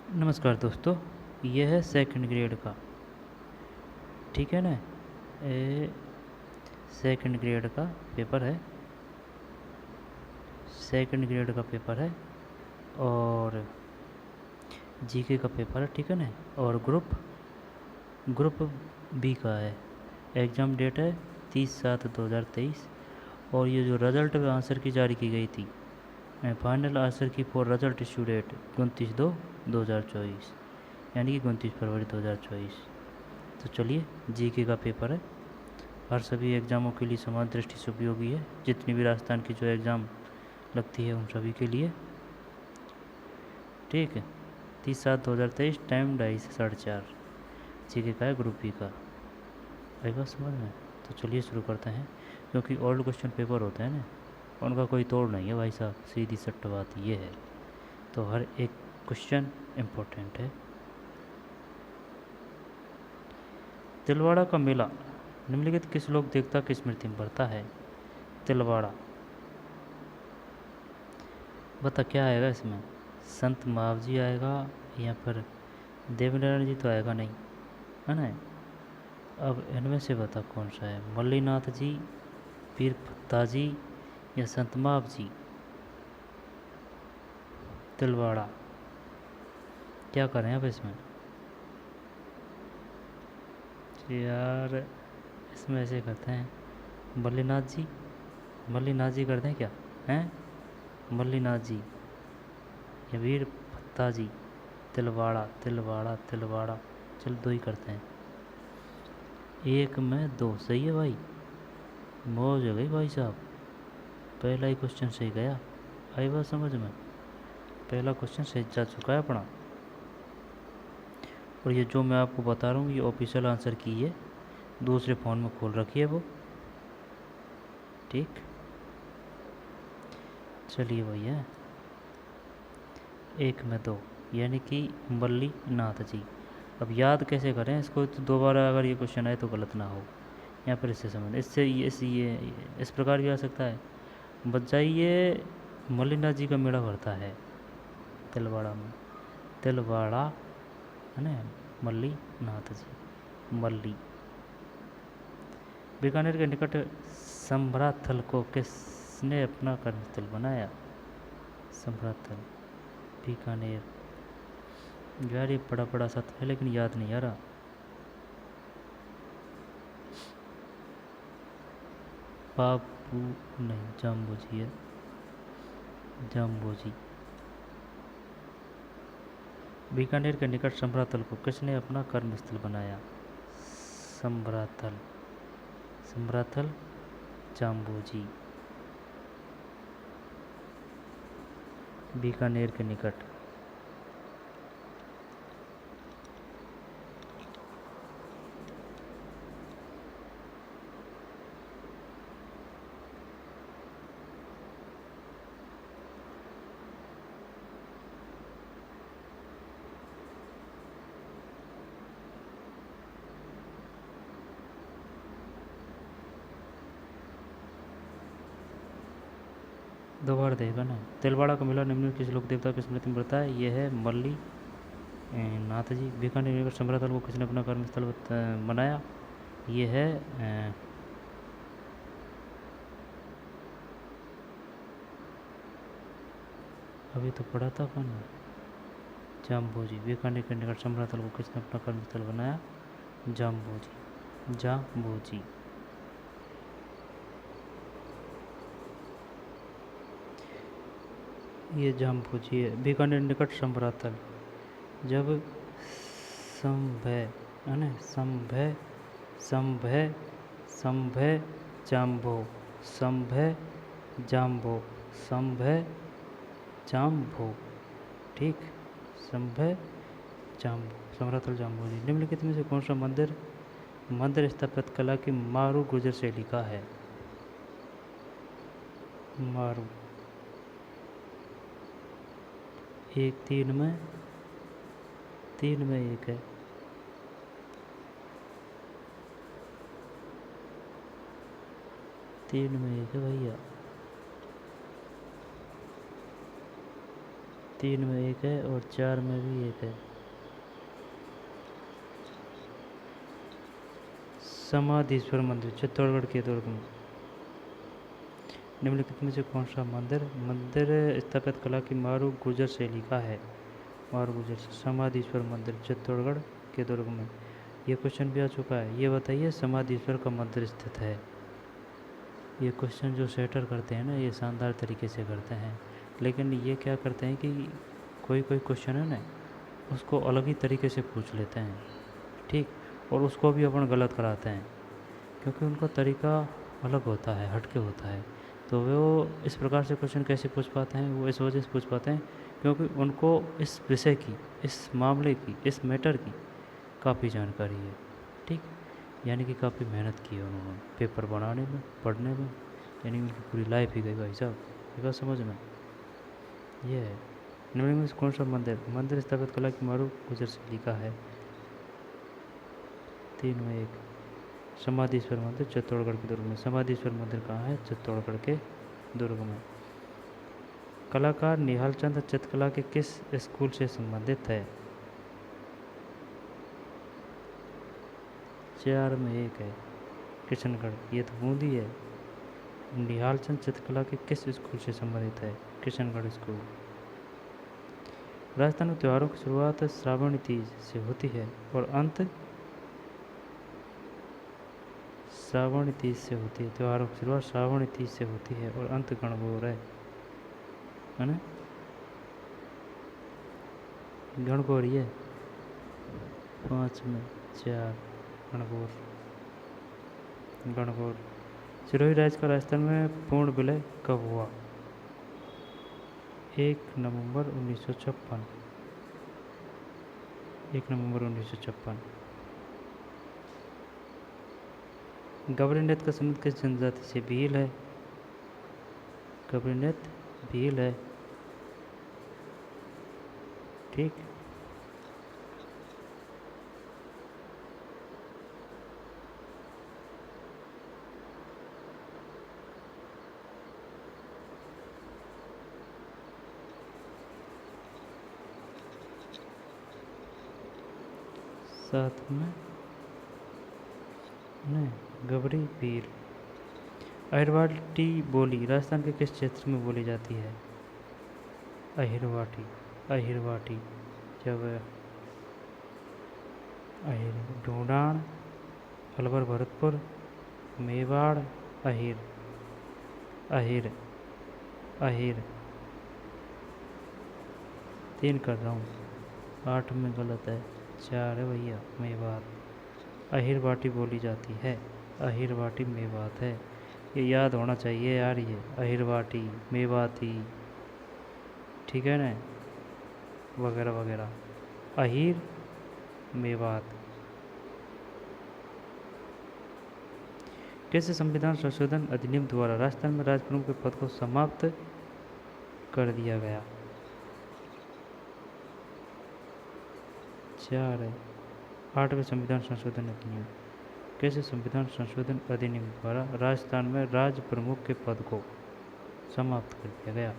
नमस्कार दोस्तों, यह है सेकंड ग्रेड का। ठीक है ना। ये सेकंड ग्रेड का पेपर है। सेकंड ग्रेड का पेपर है और जीके का पेपर है। ठीक है ना। और ग्रुप बी का है। एग्ज़ाम डेट है 30/7/2023। और ये जो रिज़ल्ट आंसर की जारी की गई थी, फाइनल आंसर की फॉर रिज़ल्ट इशू डेट 29/2/2024, यानी कि 29 फरवरी 2024। तो चलिए, जीके का पेपर है, हर सभी एग्ज़ामों के लिए समान दृष्टि से उपयोगी है। जितनी भी राजस्थान की जो एग्ज़ाम लगती है उन सभी के लिए। ठीक है। 30/7/2023, टाइम 2:30 से 4:30। जीके का है, ग्रुप बी का। आई बात समझ में? तो चलिए शुरू करते हैं। क्योंकि ओल्ड क्वेश्चन पेपर होते हैं ना, उनका कोई तोड़ नहीं है भाई साहब, सीधी सट्ट बात ये है। तो हर एक क्वेश्चन इम्पोर्टेंट है। तिलवाड़ा का मेला निम्नलिखित किस लोक देवता की स्मृति में पड़ता है? तिलवाड़ा, बता क्या आएगा इसमें? संत महावजी आएगा या फिर देवनारायण जी? तो आएगा नहीं, है ना। अब इनमें से बता कौन सा है, मल्लीनाथ जी, पीर पत्ता जी या संत महावजी? तिलवाड़ा, क्या करें अब इसमें? यार, इसमें ऐसे करते हैं, मल्लीनाथ जी कर दें क्या? हैं, मल्लीनाथ जी या वीर पत्ता जी? तिलवाड़ा तिलवाड़ा तिलवाड़ा, चल दो ही करते हैं। एक में दो सही है भाई, मौज हो गई भाई साहब। पहला ही क्वेश्चन सही गया। आई बात समझ में? पहला क्वेश्चन सही जा चुका है अपना। और ये जो मैं आपको बता रहा हूँ ये ऑफिशियल आंसर की है, दूसरे फ़ोन में खोल रखी है वो। ठीक, चलिए भैया, एक में दो यानी कि मल्ली नाथ जी। अब याद कैसे करें इसको? तो दोबारा अगर ये क्वेश्चन आए तो गलत ना हो, या फिर इससे समझ, इससे ये इस प्रकार भी आ सकता है। बजाइए, मल्लीनाथ जी का मेला भरता है तिलवाड़ा में। तिलवाड़ा, है ना, मल्ली नाथ जी, मल्ली। बीकानेर के निकट संभराथल को किसने अपना कर्मस्थल बनाया? संभराथल, बीकानेर। यार ये पढ़ा पढ़ा सा था लेकिन याद नहीं आ रहा। बाबू नहीं, जाम्बोजी है, जाम्बोजी। बीकानेर के निकट संभराथल को किसने अपना कर्मस्थल बनाया? संभराथल, संभराथल, जाम्बोजी। बीकानेर के निकट। दोबारा देगा ना। तिलवाड़ा का मेला निम्न किस लोक देवता की स्मृति में पड़ता है? यह है मल्ली नाथ जी। बीकानेर के निकट संभराथल को किसने अपना कर्मस्थल बनाया? ये है अभी तो पढ़ा था कौन? जाम्बोजी। बीकानेर के निकट संभराथल को किसने अपना कर्मस्थल बनाया? जाम्बोजी, जाम्बोजी। ये जाम्बोजी है। बीकानेर निकट संभराथल, जब संभय, है ना, संभय, संभय, संभय जाम्बो, संभय जाम्बो, संभय जाम्बो। ठीक, संभय जाम्बो, समराथल जाम्बो जी। निम्नलिखित में से कौन सा मंदिर मंदिर स्थापत्य कला की मारू गुर्जर शैली का है? मारू, एक तीन में एक है। तीन में एक है भैया। 3 में 1 है और 4 में भी 1 है। समाधीश्वर मंदिर चित्तौड़गढ़ के दुर्ग में। निम्नलिखित में से कौन सा मंदिर मंदिर स्थापत्य कला की मारू गुर्जर शैली का है? मारू गुर्जर समाधीश्वर मंदिर चित्तौड़गढ़ के दुर्ग में। ये क्वेश्चन भी आ चुका है। ये बताइए समाधीश्वर का मंदिर स्थित है। ये क्वेश्चन जो सेटर करते हैं ना, ये शानदार तरीके से करते हैं, लेकिन ये क्या करते हैं कि कोई कोई क्वेश्चन है ना, उसको अलग ही तरीके से पूछ लेते हैं, ठीक, और उसको भी अपन गलत कराते हैं, क्योंकि उनका तरीका अलग होता है, हटके होता है। तो वो इस प्रकार से क्वेश्चन कैसे पूछ पाते हैं? वो इस वजह से पूछ पाते हैं क्योंकि उनको इस विषय की, इस मामले की, इस मैटर की काफ़ी जानकारी है, ठीक, यानी कि काफ़ी मेहनत की है उन्होंने पेपर बनाने में, पढ़ने में, यानी उनकी पूरी लाइफ ही गई भाई साहब। ये बात समझ में, ये है। निम्न में से कौन सा मंदिर मंदिर स्थापित कला की मारू गुजर शैली का है? 3 में 1 समाधीश्वर मंदिर चित्तौड़गढ़ के दुर्ग में। समाधीश्वर मंदिर कहाँ है? चित्तौड़गढ़ के दुर्ग में। कलाकार निहाल चंद चित्रकला के किस स्कूल से संबंधित है? 4 में 1 है किशनगढ़, ये तो बूंदी है। निहाल चंद चित्रकला के किस स्कूल से संबंधित है? किशनगढ़ स्कूल। राजस्थान में त्योहारों की शुरुआत श्रावणी तीज से होती है और अंत श्रावणी तीज से होती है। त्योहारों की शुरुआत श्रावणी तीज से होती है और अंत गणगौर है ना? गणगौर ये 5 में 4 गणगौर। गणगौर। सिरोही राज्य का राजस्थान में पूर्ण विलय कब हुआ? 1 नवंबर 1956। 1 नवंबर 1956। गबरी नृत्य का संबंध किस जनजाति से? भील है। गबरी नृत्य भील है, ठीक। साथ में नहीं, गबरी भील। अहिरवाटी बोली राजस्थान के किस क्षेत्र में बोली जाती है? अहिरवाटी। अहिरवाटी जब अहिर ढूंढान, अलवर भरतपुर, मेवाड़, अहिर। अहिर। अहिर 3 कर रहा हूँ, 8 में गलत है, 4 है भैया मेवात। अहिरवाटी बोली जाती है, अहिरवाटी मेवात है। ये याद होना चाहिए यार, ये अहिरवाटी मेवाती, ठीक है ना, वगैरह वगैरह। अहिर मेवात। कैसे संविधान संशोधन अधिनियम द्वारा राजस्थान में राजप्रमुख के पद को समाप्त कर दिया गया? 4 है। 8वें संविधान संशोधन अधिनियम। कैसे संविधान संशोधन अधिनियम द्वारा राजस्थान में राज प्रमुख के पद को समाप्त कर दिया गया?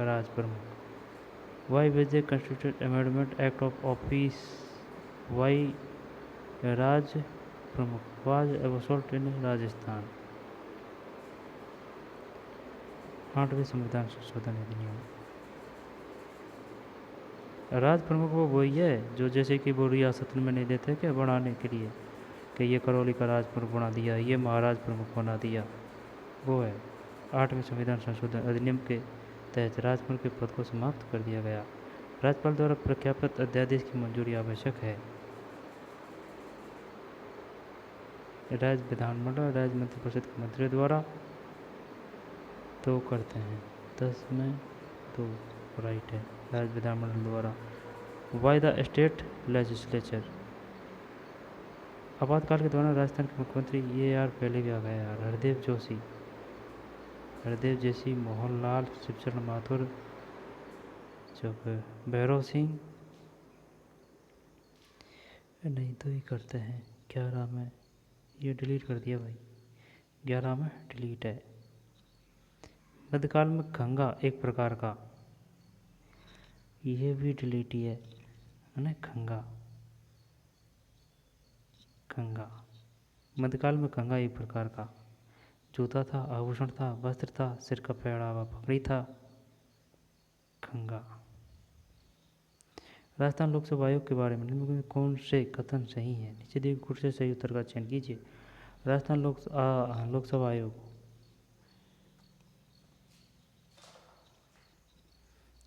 राज प्रमुख। वाई विजय constitution amendment act of office, why Raj Pramukh was एबसोल्ट इन राजस्थान? 8वें संविधान संशोधन अधिनियम। राज प्रमुख वो वही है जो जैसे कि वो रियासत में नहीं देते क्या बढ़ाने के लिए, कि ये करौली का राज प्रमुख बना दिया, ये महाराज प्रमुख बना दिया, वो है। 8वें संविधान संशोधन अधिनियम के तहत राज प्रमुख के पद को समाप्त कर दिया गया। राज्यपाल द्वारा प्रख्यापित अध्यादेश की मंजूरी आवश्यक है? राज्य विधानमंडल राज्य मंत्रिपरिषद के मंत्रियों द्वारा तो करते हैं, 10 में 2 राइट है, राज्य विधानमंडल द्वारा। By the state legislature. आपातकाल के दौरान राजस्थान के मुख्यमंत्री ये यार पहले भी आ गया यार, हरदेव जोशी, हरदेव जोशी, मोहन लाल, शिवचरण माथुर, जब भैरव सिंह, नहीं तो ही करते हैं। 11 में ये डिलीट कर दिया भाई, 11 में डिलीट है। मध्यकाल में खंगा एक प्रकार का ये भी डिलीट ही है ना। खंगा, खंगा मध्यकाल में खंगा एक प्रकार का जूता था, आभूषण था, वस्त्र था, सिर का पहरावा पगड़ी था। खंगा। राजस्थान लोकसभा आयोग के बारे में निम्न में कौन से कथन सही हैं? नीचे दिए कुछ से सही उत्तर का चयन कीजिए। राजस्थान लोकसभा आयोग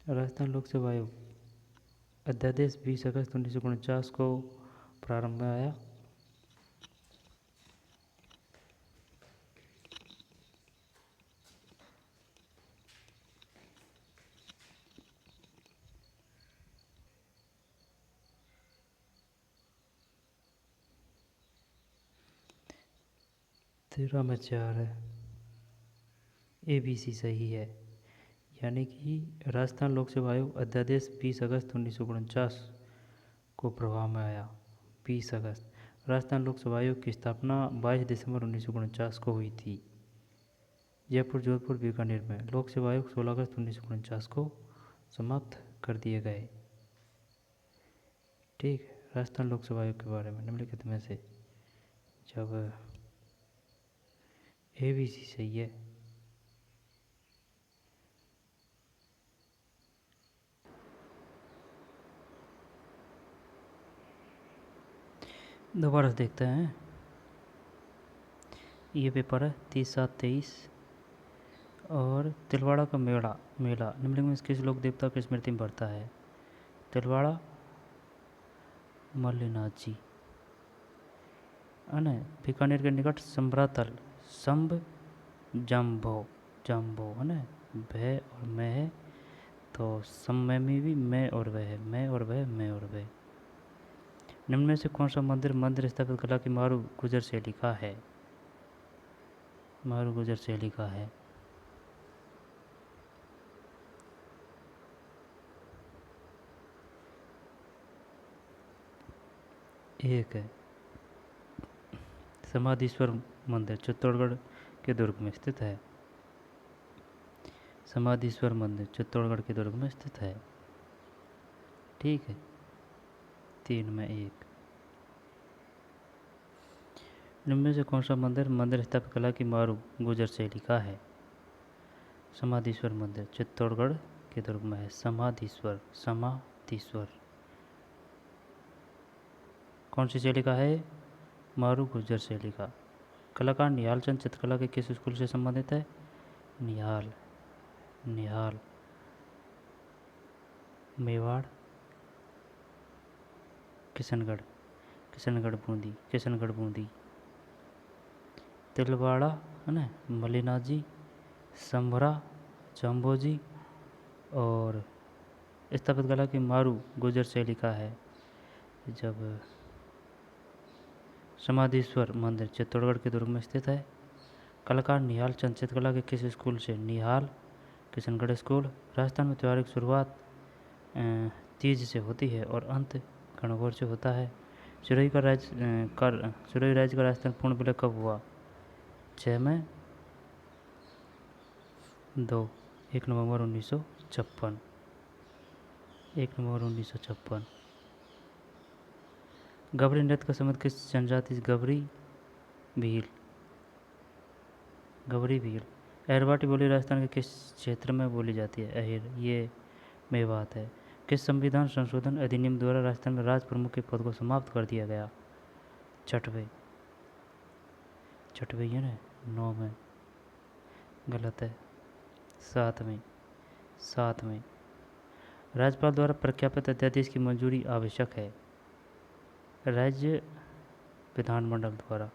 राजस्थान लोकसभा आयोग अध्यादेश 20 अगस्त 1949 को प्रारंभ में आया। तेरह में 4 है, ABC सही है। यानी कि राजस्थान लोकसभा आयोग अध्यादेश 20 अगस्त 1949 को प्रभाव में आया। 20 अगस्त। राजस्थान लोकसभा आयोग की स्थापना 22 दिसंबर 1949 को हुई थी। जयपुर, जोधपुर, बीकानेर में लोकसभा आयोग 16 अगस्त 1949 को समाप्त कर दिए गए। ठीक है। राजस्थान लोकसभा आयोग के बारे में निम्नलिखित में से जब ABC सही है। दोबारा से देखते हैं। ये पेपर है 30/7/23 और तिलवाड़ा का मेला निम्नलिखित में किस लोक देवता की स्मृति में पड़ता है? तिलवाड़ा मल्लिनाथ जी है ना। बीकानेर के निकट संभरातल संभ जम्भो है ना। भय और मैं है तो समय में भी मैं और वह है, मैं और वह, मैं और वह। निम्न में से कौन सा मंदिर स्थापित कला की मारू गुजर शैली का है? मारू गुजर शैली का है। एक है समाधीश्वर मंदिर, चित्तौड़गढ़ के दुर्ग में स्थित है। समाधीश्वर मंदिर चित्तौड़गढ़ के दुर्ग में स्थित है। ठीक है। 3 में 1। निम्न में से कौन सा मंदिर स्थापित कला की मारू गुजर शैली का है? समाधीश्वर मंदिर चित्तौड़गढ़ के दुर्ग में है। समाधीश्वर कौन सी शैली का है? मारू गुजर शैली का। कलाकार निहाल चंद चित्रकला के किस स्कूल से संबंधित है? निहाल मेवाड़, किशनगढ़ बूंदी। तिलवाड़ा है ना, मल्लिनाथ जी, संभरा जम्भो जी और स्थापित कला की मारू गुजर शैली का है जब समाधीश्वर मंदिर चित्तौड़गढ़ के दुर्ग में स्थित है। कलाकार निहाल चंद चित्रकला के किस स्कूल से? निहाल किशनगढ़ स्कूल। राजस्थान में त्यौहार की शुरुआत तीज से होती है और अंत गणगौर से होता है। सिरोही राज्य का राजस्थान पूर्ण विलय कब हुआ? 6 में 2, 1 नवंबर 1956। 1 नवंबर 1956। गबरी नृत्य का संबंध किस जनजाति से? गबरी भील। अहिरवाटी बोली राजस्थान के किस क्षेत्र में बोली जाती है? अहिर, ये मेवात है। किस संविधान संशोधन अधिनियम द्वारा राजस्थान में राज प्रमुख के पद को समाप्त कर दिया गया? छठवें है ना। 9 में गलत है। 7 में राज्यपाल द्वारा प्रख्यापित अध्यादेश की मंजूरी आवश्यक है? राज्य विधानमंडल द्वारा।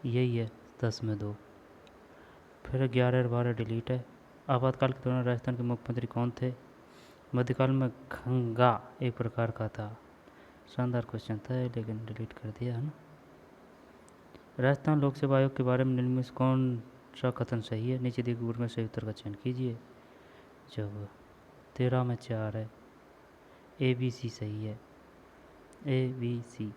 यही है। 10 में 2। फिर 11 और 12 डिलीट है। आपातकाल के दौरान राजस्थान के मुख्यमंत्री कौन थे? मध्यकाल में खंगा एक प्रकार का था। शानदार क्वेश्चन था लेकिन डिलीट कर दिया है ना। राजस्थान लोकसेवा आयोग के बारे में निम्न में कौन सा कथन सही है? नीचे दिए गए में सही उत्तर का चयन कीजिए। जब 13 में 4 है, ABC सही है। ABC।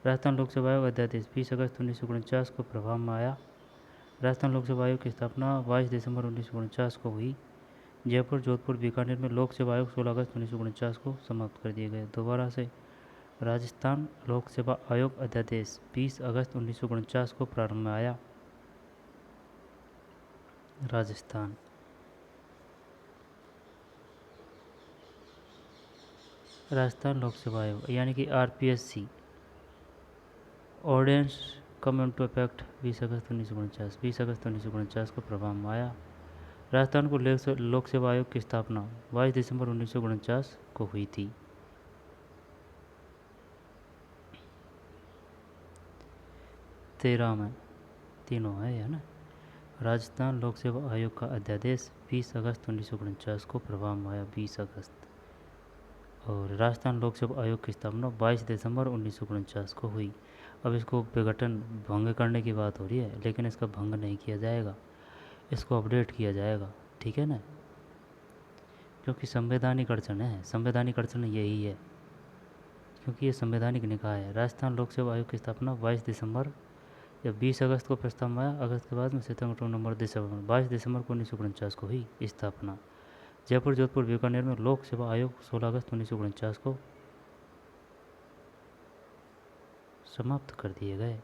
राजस्थान लोकसेवा आयोग अध्यादेश 20 अगस्त 1949 को प्रभाव में आया। राजस्थान लोकसेवा आयोग की स्थापना 22 दिसंबर 1949 को हुई। जयपुर, जोधपुर, बीकानेर में लोक सेवा आयोग 16 अगस्त 1949 को समाप्त कर दिए गए। दोबारा से राजस्थान लोक सेवा आयोग अध्यादेश 20 अगस्त 1949 को प्रारंभ में आया। राजस्थान लोक सेवा आयोग यानी कि RPSC ordinance come into effect 20 अगस्त 1949 को प्रभाव में आया। राजस्थान को लोक सेवा आयोग की स्थापना 22 दिसंबर 1949 को हुई थी। तेरह में तीनों है ना। राजस्थान लोक सेवा आयोग का अध्यादेश 20 अगस्त 1949 को प्रभाव में आया। 20 अगस्त। और राजस्थान लोक सेवा आयोग की स्थापना 22 दिसंबर 1949 को हुई। अब इसको विघटन भंग करने की बात हो रही है, लेकिन इसका भंग नहीं किया जाएगा, इसको अपडेट किया जाएगा, ठीक है ना, क्योंकि संवैधानिक अड़चन है। संवैधानिक अड़चन यही है, क्योंकि ये संवैधानिक निकाय है। राजस्थान लोक सेवा आयोग की स्थापना 22 दिसंबर या 20 अगस्त को प्रस्ताव में आया। अगस्त के बाद में सितंबर, नवंबर, दिसंबर, 22 दिसंबर को 1949 को हुई स्थापना। जयपुर, जोधपुर, बीकानेर में लोक सेवा आयोग 16 अगस्त 1949 को समाप्त कर दिए गए।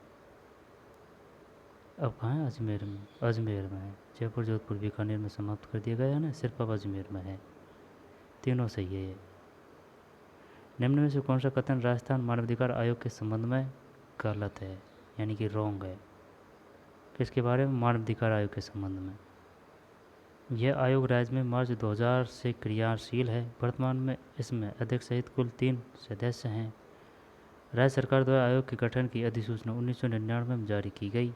अब कहाँ है? अजमेर में। अजमेर में है। जयपुर, जोधपुर, बीकानेर में समाप्त कर दिया गया है ना, सिर्फ अब अजमेर में है। तीनों सही है ये। निम्न में से कौन सा कथन राजस्थान मानवाधिकार आयोग के संबंध में गलत है, यानी कि रॉन्ग है? किसके बारे में? मानवाधिकार आयोग के संबंध में। यह आयोग राज्य में मार्च 2000 से क्रियाशील है। वर्तमान में इसमें अध्यक्ष सहित कुल 3 सदस्य हैं। राज्य सरकार द्वारा आयोग के गठन की अधिसूचना 1999 में जारी की गई।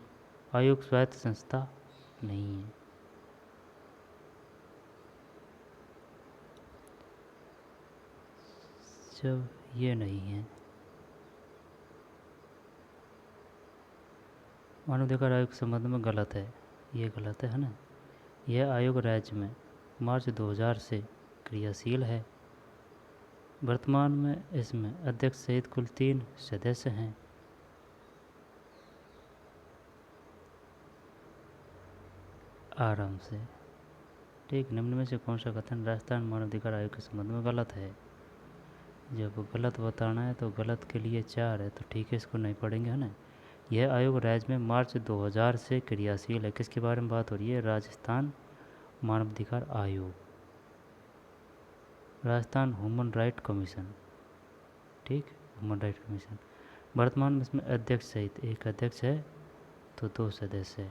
आयोग स्वायत्त संस्था नहीं है। जब ये नहीं है, मानवाधिकार आयोग के संबंध में गलत है, ये गलत है ना। यह आयोग राज्य में मार्च 2000 से क्रियाशील है। वर्तमान में इसमें अध्यक्ष सहित कुल 3 सदस्य हैं। आराम से, ठीक। निम्न में से कौन सा कथन राजस्थान मानवाधिकार आयोग के संबंध में गलत है? जब गलत बताना है तो गलत के लिए 4 है, तो ठीक है, इसको नहीं पढ़ेंगे, है ना। यह आयोग राज्य में मार्च 2000 से क्रियाशील है। किसके बारे में बात हो रही है? राजस्थान मानवाधिकार आयोग, राजस्थान ह्यूमन राइट कमीशन, ठीक, ह्यूमन राइट कमीशन। वर्तमान में इसमें अध्यक्ष सहित 1 अध्यक्ष है तो 2 सदस्य है।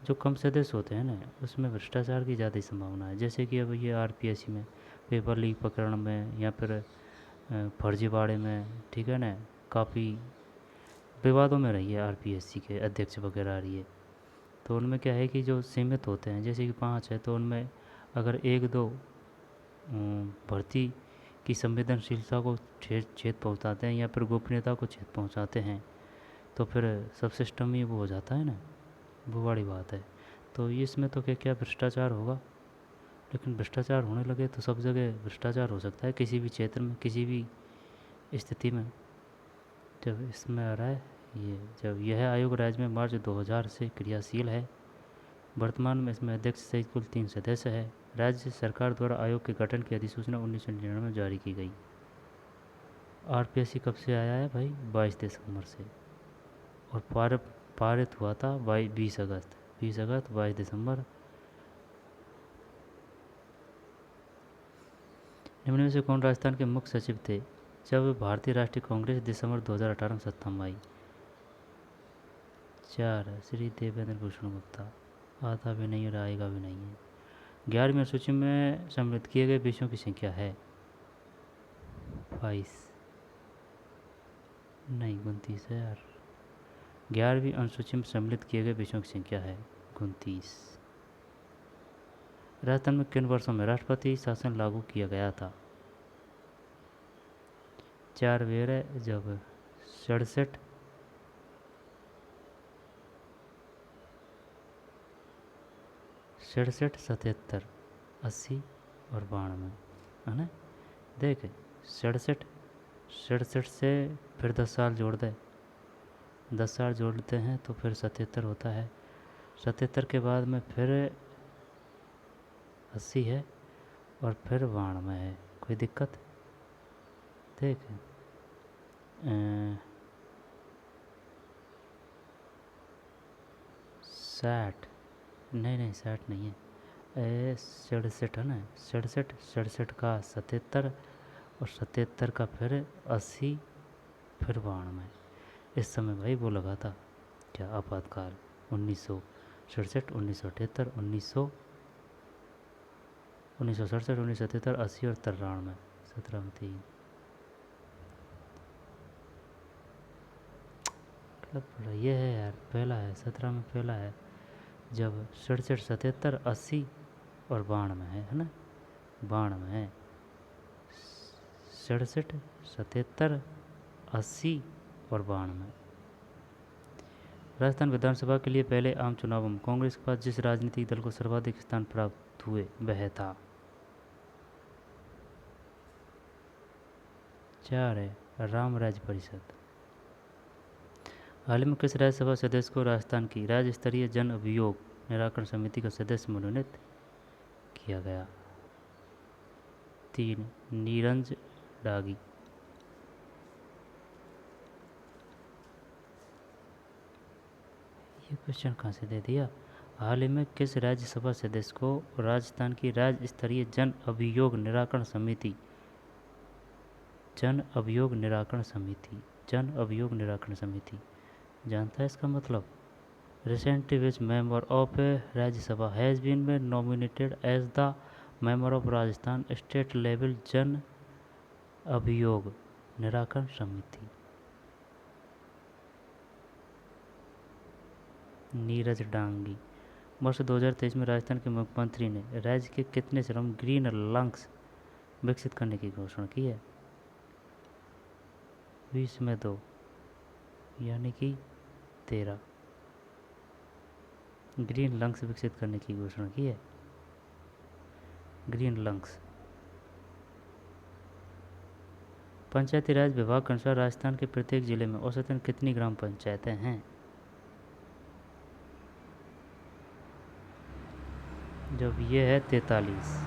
जो कम सदस्य होते हैं ना, उसमें भ्रष्टाचार की ज़्यादा संभावना है। जैसे कि अब ये आरपीएससी में पेपर लीक प्रकरण में या फिर फर्जीवाड़े में, ठीक है ना, काफ़ी विवादों में रही है आरपीएससी के अध्यक्ष वगैरह रही है। तो उनमें क्या है कि जो सीमित होते हैं, जैसे कि 5 है, तो उनमें अगर 1-2 भर्ती की संवेदनशीलता को छेद पहुंचाते हैं या फिर गोपनीयता को छेद पहुंचाते हैं, तो फिर सब सिस्टम ही वो हो जाता है ना, वो बड़ी बात है। तो इसमें तो क्या क्या भ्रष्टाचार होगा, लेकिन भ्रष्टाचार होने लगे तो सब जगह भ्रष्टाचार हो सकता है, किसी भी क्षेत्र में, किसी भी स्थिति में। जब इसमें आ रहा है ये, जब यह आयोग राज्य में मार्च 2000 से क्रियाशील है। वर्तमान में इसमें अध्यक्ष सहित कुल 3 सदस्य है। राज्य सरकार द्वारा आयोग के गठन की अधिसूचना 1999 में जारी की गई। आरपीएससी कब से आया है भाई? 22 दिसंबर से। और पारित हुआ था 20 अगस्त, 22 दिसंबर। निम्न में से कौन राजस्थान के मुख्य सचिव थे जब भारतीय राष्ट्रीय कांग्रेस दिसंबर 2018 में सत्ता में आई? 4 श्री देवेंद्र भूषण गुप्ता। आता भी नहीं और आएगा भी नहीं है। 11वीं अनुसूची में सम्मिलित किए गए विषयों की संख्या है 22, नहीं 29 है यार। 11वीं अनुसूची में सम्मिलित किए गए विषयों की संख्या है 29। राजस्थान में किन वर्षों में राष्ट्रपति शासन लागू किया गया था? 4 वेर है, जब 67, 77, 80 और 92, है ना। देख 67 से फिर 10 साल जोड़ दे, 10 साल जोड़ते हैं तो फिर 77 होता है। 77 के बाद में फिर 80 है और फिर 92 है। कोई दिक्कत? ठीक है। 60, नहीं नहीं 60 नहीं है, 67 है ना, 67, 67 का 77 और 77 का फिर 80 फिर 92। इस समय भाई वो लगा था क्या, आपातकाल 1967, 1978, 1967, 1977, 80 और 93, 17 में 3। मतलब ये है यार, पहला है 17 में, पहला है जब 67, 77, 80 और 92 है ना, 92 है, 67, 77, 80 और 92। राजस्थान विधानसभा के लिए पहले आम चुनाव में कांग्रेस के पास जिस राजनीतिक दल को सर्वाधिक स्थान प्राप्त हुए वह था। 4 है राम राज्य परिषद। हाल में किस राज्यसभा सदस्य को राजस्थान की राज्य स्तरीय जन अभियोग निराकरण समिति का सदस्य मनोनीत किया गया? 3 नीरज डागी। ये क्वेश्चन कहाँ से दे दिया? हाल ही में किस राज्यसभा सदस्य को राजस्थान की राज्य स्तरीय जन अभियोग निराकरण समिति, जन अभियोग निराकरण समिति, जन अभियोग निराकरण समिति जानता है इसका मतलब? Recently which member of Rajya Sabha has been nominated as the member of Rajasthan State Level जन अभियोग निराकरण समिति? नीरज डांगी। वर्ष 2023 में राजस्थान के मुख्यमंत्री ने राज्य के कितने श्रम ग्रीन लंग्स विकसित करने की घोषणा की है? 20 में 2 यानी कि 13 ग्रीन लंग्स विकसित करने की घोषणा की है। Green lungs. पंचायती राज विभाग के अनुसार राजस्थान के प्रत्येक जिले में औसतन कितनी ग्राम पंचायतें हैं? जब ये है 43,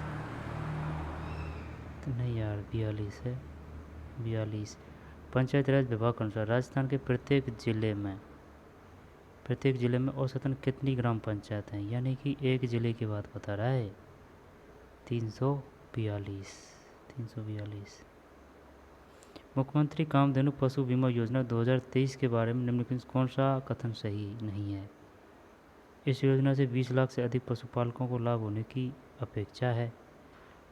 तो नहीं यार 42 है, 42। पंचायती राज विभाग के अनुसार राजस्थान के प्रत्येक जिले में औसतन कितनी ग्राम पंचायत हैं, यानी कि एक जिले की बात बता रहा है। 342, 342। मुख्यमंत्री कामधेनु पशु बीमा योजना 2023 के बारे में निम्नलिखित कौन सा कथन सही नहीं है? इस योजना से 20 लाख से अधिक पशुपालकों को लाभ होने की अपेक्षा है।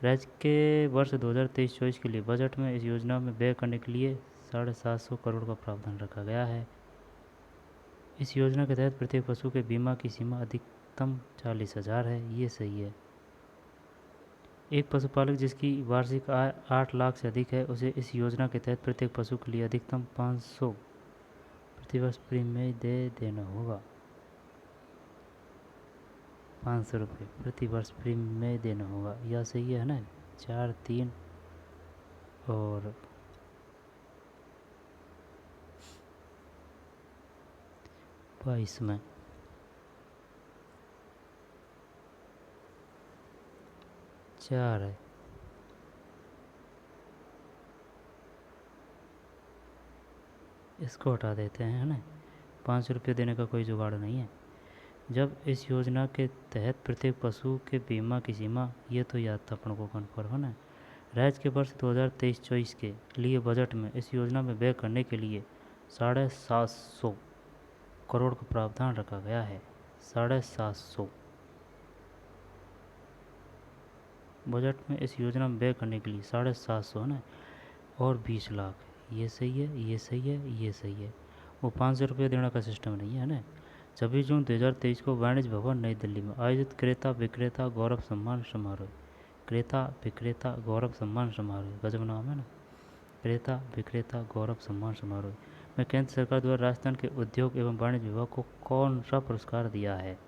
राज्य के वर्ष 2023-24 के लिए बजट में इस योजना में व्यय करने के लिए 750 करोड़ का प्रावधान रखा गया है। इस योजना के तहत प्रत्येक पशु के बीमा की सीमा अधिकतम 40,000 है। ये सही है। एक पशुपालक जिसकी वार्षिक आय 8 लाख से अधिक है उसे इस योजना के तहत प्रत्येक पशु के लिए अधिकतम 500 प्रतिवर्ष प्रीमियम दे देना होगा। 500 रुपये प्रति वर्ष प्रीमियम देना होगा। यह सही है ना? 4, 3 और 22 में 4 है। इसको हटा देते हैं, है ना? 500 रुपये देने का कोई जुगाड़ नहीं है। जब इस योजना के तहत प्रत्येक पशु के बीमा की सीमा, ये तो याद था अपन को, कन्फर्म है ना? राज्य के वर्ष 2023-24 के लिए बजट में इस योजना में व्यय करने के लिए 750 करोड़ का प्रावधान रखा गया है। 750 बजट में इस योजना में व्यय करने के लिए 750 है ना, और 20 लाख। ये सही है, ये सही है, ये सही है। वो 500 रुपये देने का सिस्टम नहीं है ना। 26 जून 2023 को वाणिज्य भवन नई दिल्ली में आयोजित क्रेता विक्रेता गौरव सम्मान समारोह, क्रेता विक्रेता गौरव सम्मान समारोह, गजब नाम है ना, क्रेता विक्रेता गौरव सम्मान समारोह में केंद्र सरकार द्वारा राजस्थान के उद्योग एवं वाणिज्य विभाग को कौन सा पुरस्कार दिया है?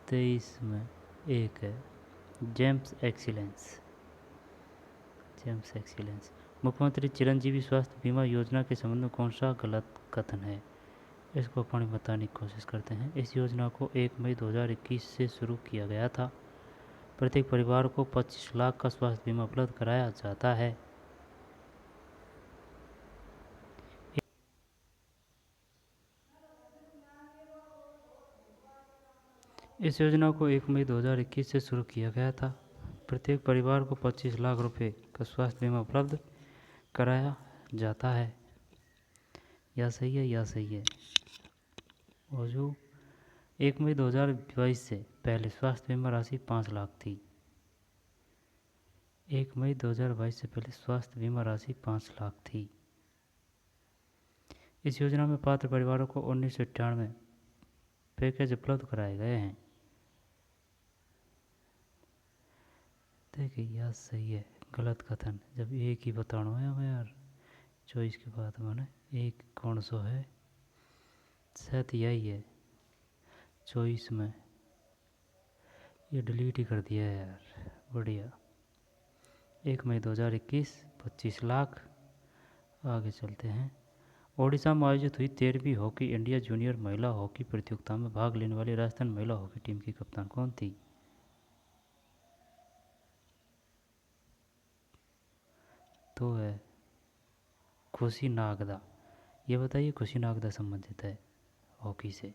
23 में 1 है, जेम्स एक्सीलेंस, जेम्स एक्सीलेंस। मुख्यमंत्री चिरंजीवी स्वास्थ्य बीमा योजना के संबंध में कौन सा गलत कथन है? इसको अपनी बताने की कोशिश करते हैं। इस योजना को 1 मई 2021 से शुरू किया गया था। प्रत्येक परिवार को 25 लाख का स्वास्थ्य बीमा उपलब्ध कराया जाता है। इस योजना को 1 मई 2021 से शुरू किया गया था। प्रत्येक परिवार को 25 लाख रुपए का स्वास्थ्य बीमा उपलब्ध कराया जाता है। या सही है या सही है। और जो 1 मई 2022 से पहले स्वास्थ्य बीमा राशि 5 लाख थी। 1 मई 2022 से पहले स्वास्थ्य बीमा राशि 5 लाख थी। इस योजना में पात्र परिवारों को 1998 पैकेज उपलब्ध कराए गए हैं। देखिए यह सही है। गलत कथन, जब एक ही बताना है हमें यार चॉइस के बाद मैंने एक कौन सा है, शायद यही है चॉइस में, ये डिलीट ही कर दिया है यार। बढ़िया। 1 मई 2021 25 लाख। आगे चलते हैं। ओडिशा में आयोजित हुई 13वीं हॉकी इंडिया जूनियर महिला हॉकी प्रतियोगिता में भाग लेने वाली राजस्थान महिला हॉकी टीम की कप्तान कौन थी? तो है खुशी नागदा। ये बताइए खुशी नागदा संबंधित है हॉकी से।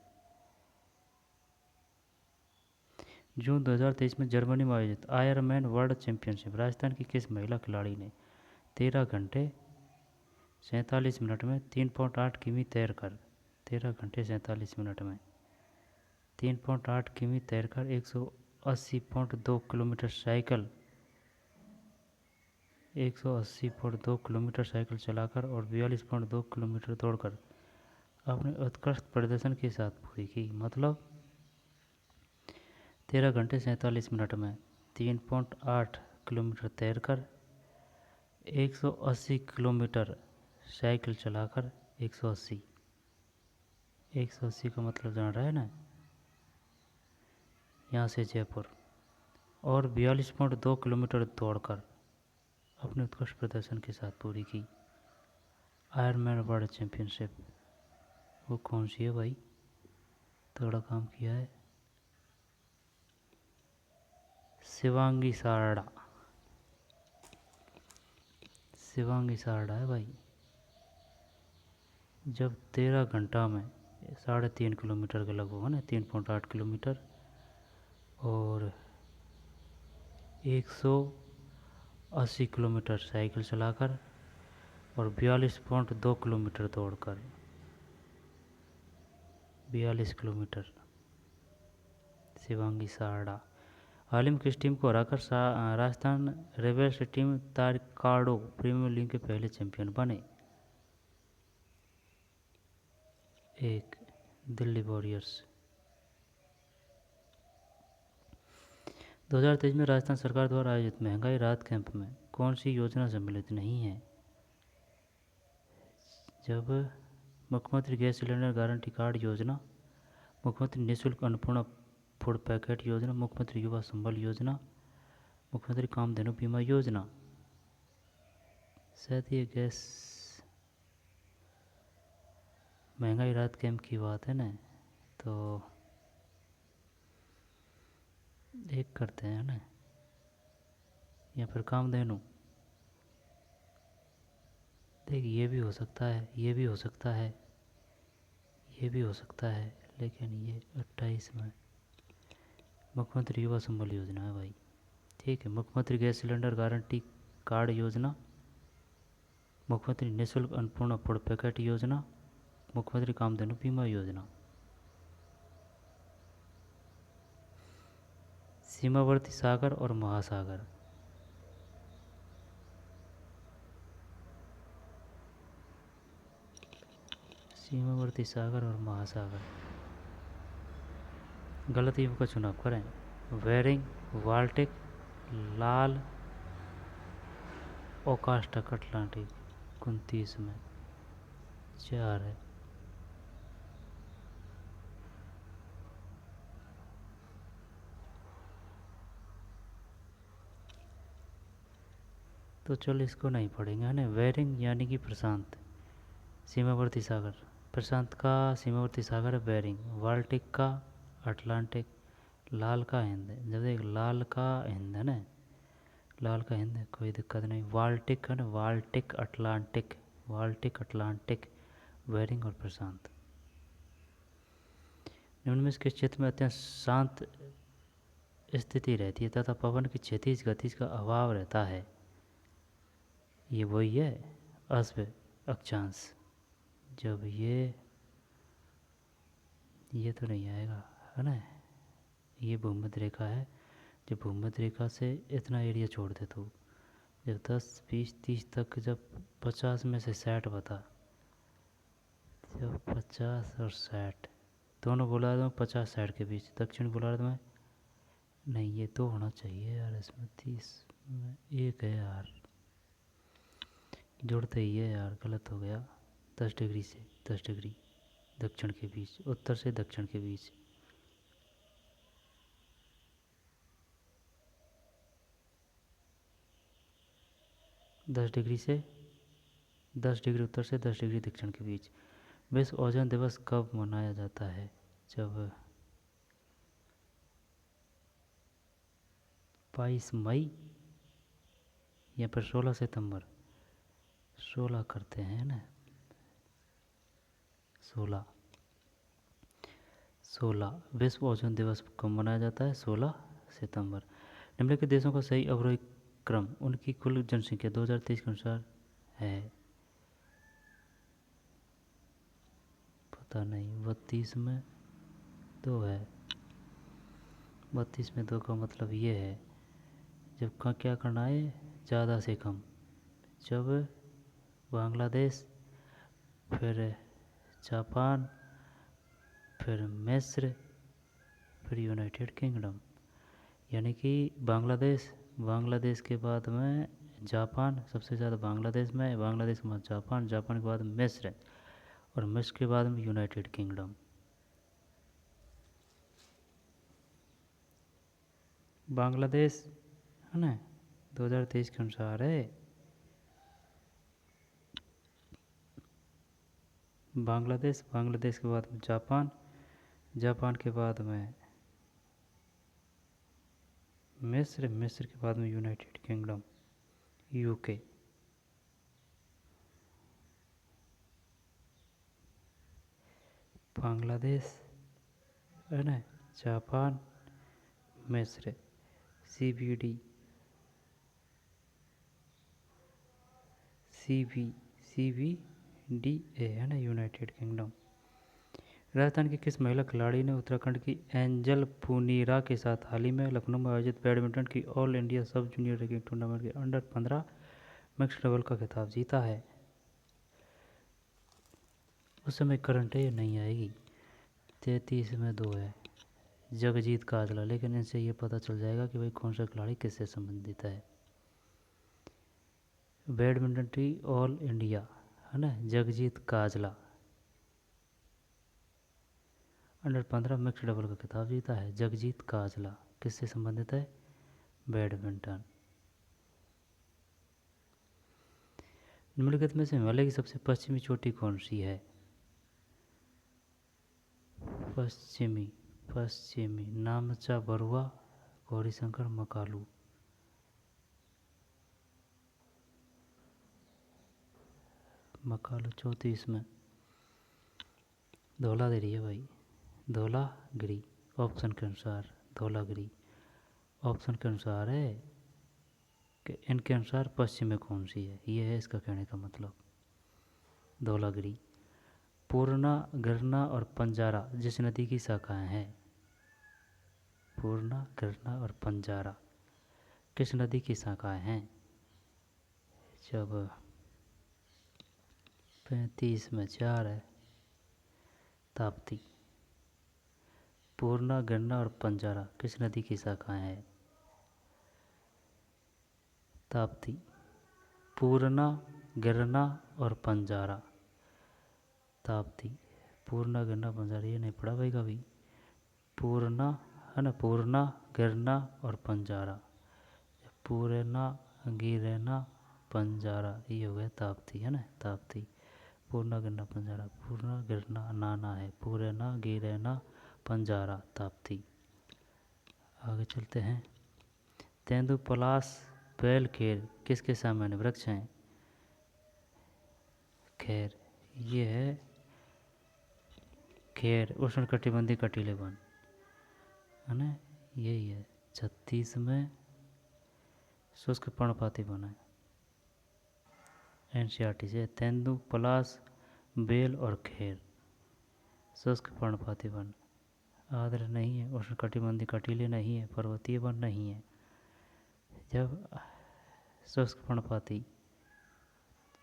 जून 2023 में जर्मनी में आयोजित आयरलैंड वर्ल्ड चैंपियनशिप राजस्थान की किस महिला खिलाड़ी ने 13 घंटे 47 मिनट में 3.8 किमी तैर कर 13 घंटे 47 मिनट में 3.8 किमी तैर कर 180.2 किलोमीटर साइकिल 180.2 किलोमीटर साइकिल चलाकर और 42.2 किलोमीटर दौड़कर अपने उत्कृष्ट प्रदर्शन के साथ पूरी की। मतलब 13 घंटे 47 मिनट में 3.8 किलोमीटर तैरकर 180 किलोमीटर साइकिल चलाकर 180 का मतलब जान रहा है ना, यहाँ से जयपुर, और 42.2 किलोमीटर दौड़कर अपने उत्कृष्ट प्रदर्शन के साथ पूरी की। आयरलैंड वर्ल्ड चैंपियनशिप वो कौन सी है भाई? तगड़ा काम किया है। शिवांगी सारड़ा। शिवांगी सारड़ा है भाई। जब 13 घंटा में 3.5 किलोमीटर के लगभग है ना, 3.8 किलोमीटर और 180 किलोमीटर साइकिल चलाकर और 42.2 किलोमीटर दौड़कर 42 किलोमीटर। शिवांगी सारड़ा हाल ही में किस टीम को हराकर Rajasthan Royals team taekwondo premier league के पहले चैंपियन बने? 1 दिल्ली वॉरियर्स। 2023 में राजस्थान सरकार द्वारा आयोजित महंगाई राहत कैंप में कौन सी योजना सम्मिलित नहीं है? जब मुख्यमंत्री गैस सिलेंडर गारंटी कार्ड योजना, मुख्यमंत्री निःशुल्क अन्नपूर्णा फूड पैकेट योजना, मुख्यमंत्री युवा संबल योजना, मुख्यमंत्री कामधेनु बीमा योजना। शायद ये गैस महंगाई राहत कैंप की बात है ना, तो एक करते हैं ना, या फिर कामधेनु। देख ये भी हो सकता है, ये भी हो सकता है, ये भी हो सकता है, लेकिन ये 28 में मुख्यमंत्री युवा संबल योजना है भाई। ठीक है, मुख्यमंत्री गैस सिलेंडर गारंटी कार्ड योजना, मुख्यमंत्री निःशुल्क अन्नपूर्णा फूड पैकेट योजना, मुख्यमंत्री कामधेनु बीमा योजना। सीमावर्ती सागर और महासागर। सीमावर्ती सागर और महासागर। गलत युग का चुनाव करें। वेरिंग, बाल्टिक, लाल, ओकास्टक अटलांटिक। 29 में 4 है। तो चलो इसको नहीं पढ़ेंगे है ना। वेरिंग यानी कि प्रशांत, सीमावर्ती सागर प्रशांत का सीमावर्ती सागर है बेरिंग, बाल्टिक का अटलांटिक, लाल का हिंद, जब देख लाल का हिंद है ना, लाल का हिंद कोई दिक्कत नहीं, बाल्टिक है ना, Baltic Atlantic, Baltic Atlantic, Bering और प्रशांत। निम्न में इसके क्षेत्र में अत्यंत शांत स्थिति रहती है तथा पवन की क्षितिज गतिज का अभाव रहता है। ये वही है अश्व अक्षांश। जब ये तो नहीं आएगा है ना, ये भूमध्य रेखा है, जब भूमध्य रेखा से इतना एरिया छोड़ दे तो जब 10 20 30 तक, जब 50 में से 60 बता, जब 50 और 60 दोनों गोलार्ध में 50 60 के बीच, दक्षिण गोलार्ध में नहीं, ये तो होना चाहिए यार, इसमें 30 में एक है यार, जुड़ते ही है यार, गलत हो गया। 10 डिग्री से 10 डिग्री दक्षिण के बीच, उत्तर से दक्षिण के बीच। दस डिग्री से 10 डिग्री उत्तर से 10 डिग्री दक्षिण के बीच। विश्व ओजोन दिवस कब मनाया जाता है? जब 22 मई या फिर 16 सितंबर, 16 करते हैं ना, 16 विश्व ओजोन दिवस कब मनाया जाता है? 16 सितंबर। निम्नलिखित देशों का सही अवरोही क्रम उनकी कुल जनसंख्या 2023 के अनुसार है। पता नहीं, 32 में 2 है, 32 में 2 का मतलब ये है, जब का क्या करना है, ज़्यादा से कम, जब बांग्लादेश, फिर जापान, फिर मिस्र, फिर यूनाइटेड किंगडम, यानी कि बांग्लादेश के बाद में जापान, सबसे ज़्यादा बांग्लादेश में, बांग्लादेश के बाद जापान, जापान के बाद मिस्र, और मिस्र के बाद में यूनाइटेड किंगडम। बांग्लादेश है ना 2023 के अनुसार है, बांग्लादेश के बाद में जापान, जापान के बाद में मिस्र के बाद में यूनाइटेड किंगडम, यूके। बांग्लादेश है ना, जापान, मिस्र, CBD, CBDA है ना, यूनाइटेड किंगडम। राजस्थान की किस महिला खिलाड़ी ने उत्तराखंड की एंजल पुनीरा के साथ हाल ही में लखनऊ में आयोजित बैडमिंटन की ऑल इंडिया सब जूनियर रैंकिंग टूर्नामेंट के अंडर 15 मिक्स डबल का खिताब जीता है? उस समय करंट है, नहीं आएगी। 33 में 2 है, जगजीत काजला, लेकिन इनसे ये पता चल जाएगा कि भाई कौन सा खिलाड़ी किससे संबंधित है। बैडमिंटन टी ऑल इंडिया है ना, Jagjit Kajla under 15 mix double का खिताब जीता है। जगजीत काजला किससे संबंधित है? बैडमिंटन। निम्नलिखित में से हिमालय की सबसे पश्चिमी चोटी कौन सी है? पश्चिमी नामचा, बरुआ, गौरीशंकर, मकालू। मकालू 34 में धौलागिरी है भाई, धौलागिरी ऑप्शन के अनुसार, धौलागिरी ऑप्शन के अनुसार है कि इनके अनुसार पश्चिम में कौन सी है, ये है इसका कहने का मतलब, धौलागिरी। पूर्णा, गिरना और पंजारा जिस नदी की शाखाएं हैं, पूर्णा, गिरना और पंजारा किस नदी की शाखाएं हैं? जब 35 में 4 है, ताप्ती। पूर्णा, गिरना और पंजारा किस नदी की शाखाएं हैं? ताप्ती। पूर्णा, गिरना और पंजारा, ताप्ती। पूर्णा, गिरना, पंजारा, ये नहीं पढ़ा भाई कभी। पूर्णा है ना, पूर्णा, गिरना और पंजारा, पूर्णा, गिरना, पंजारा, ये हो गया ताप्ती है ना, ताप्ती। पूर्णा गिरना पंजारा, पूर्णा गिरना नाना है, पूरे ना गिरे ना पंजारा ताप्ती। आगे चलते हैं। तेंदु पलाश बैल खेर किसके सामान्य वृक्ष हैं? खैर, ये है खैर उष्णकटिबंधीय कटीले वन है ना, यही है। 36 में शुष्क पर्णपाती वन है, एनसीईआरटी से। तेंदु पलाश बेल और खैर शुष्क पर्णपाती वन, आर्द्र नहीं है, उष्णकटिबंधीय कटीले नहीं है, पर्वतीय वन नहीं है। जब शुष्क पर्णपाती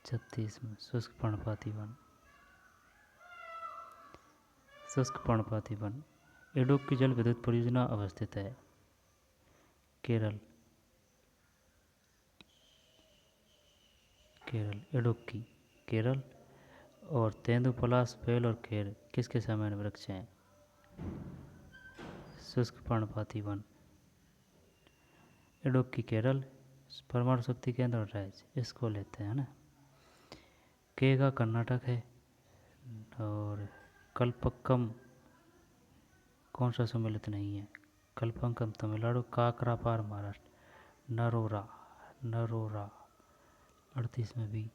36 में शुष्क पर्णपाती वन, शुष्क पर्णपाती वन। इडुक्की जल विद्युत परियोजना अवस्थित है केरल, केरल इडुक्की केरल। और तेंदु पलाश बेल और खैर किसके सामान्य वृक्ष हैं? शुष्क पर्णपाती वन, इडुक्की केरल। परमाणु शक्ति केंद्र और राज्य इसको लेते हैं ना। केगा कर्नाटक है, और कल्पक्कम कौन सा सम्मिलित नहीं है? कल्पक्कम तमिलनाडु, काकरापार महाराष्ट्र, नरोरा नरोरा 38 में भी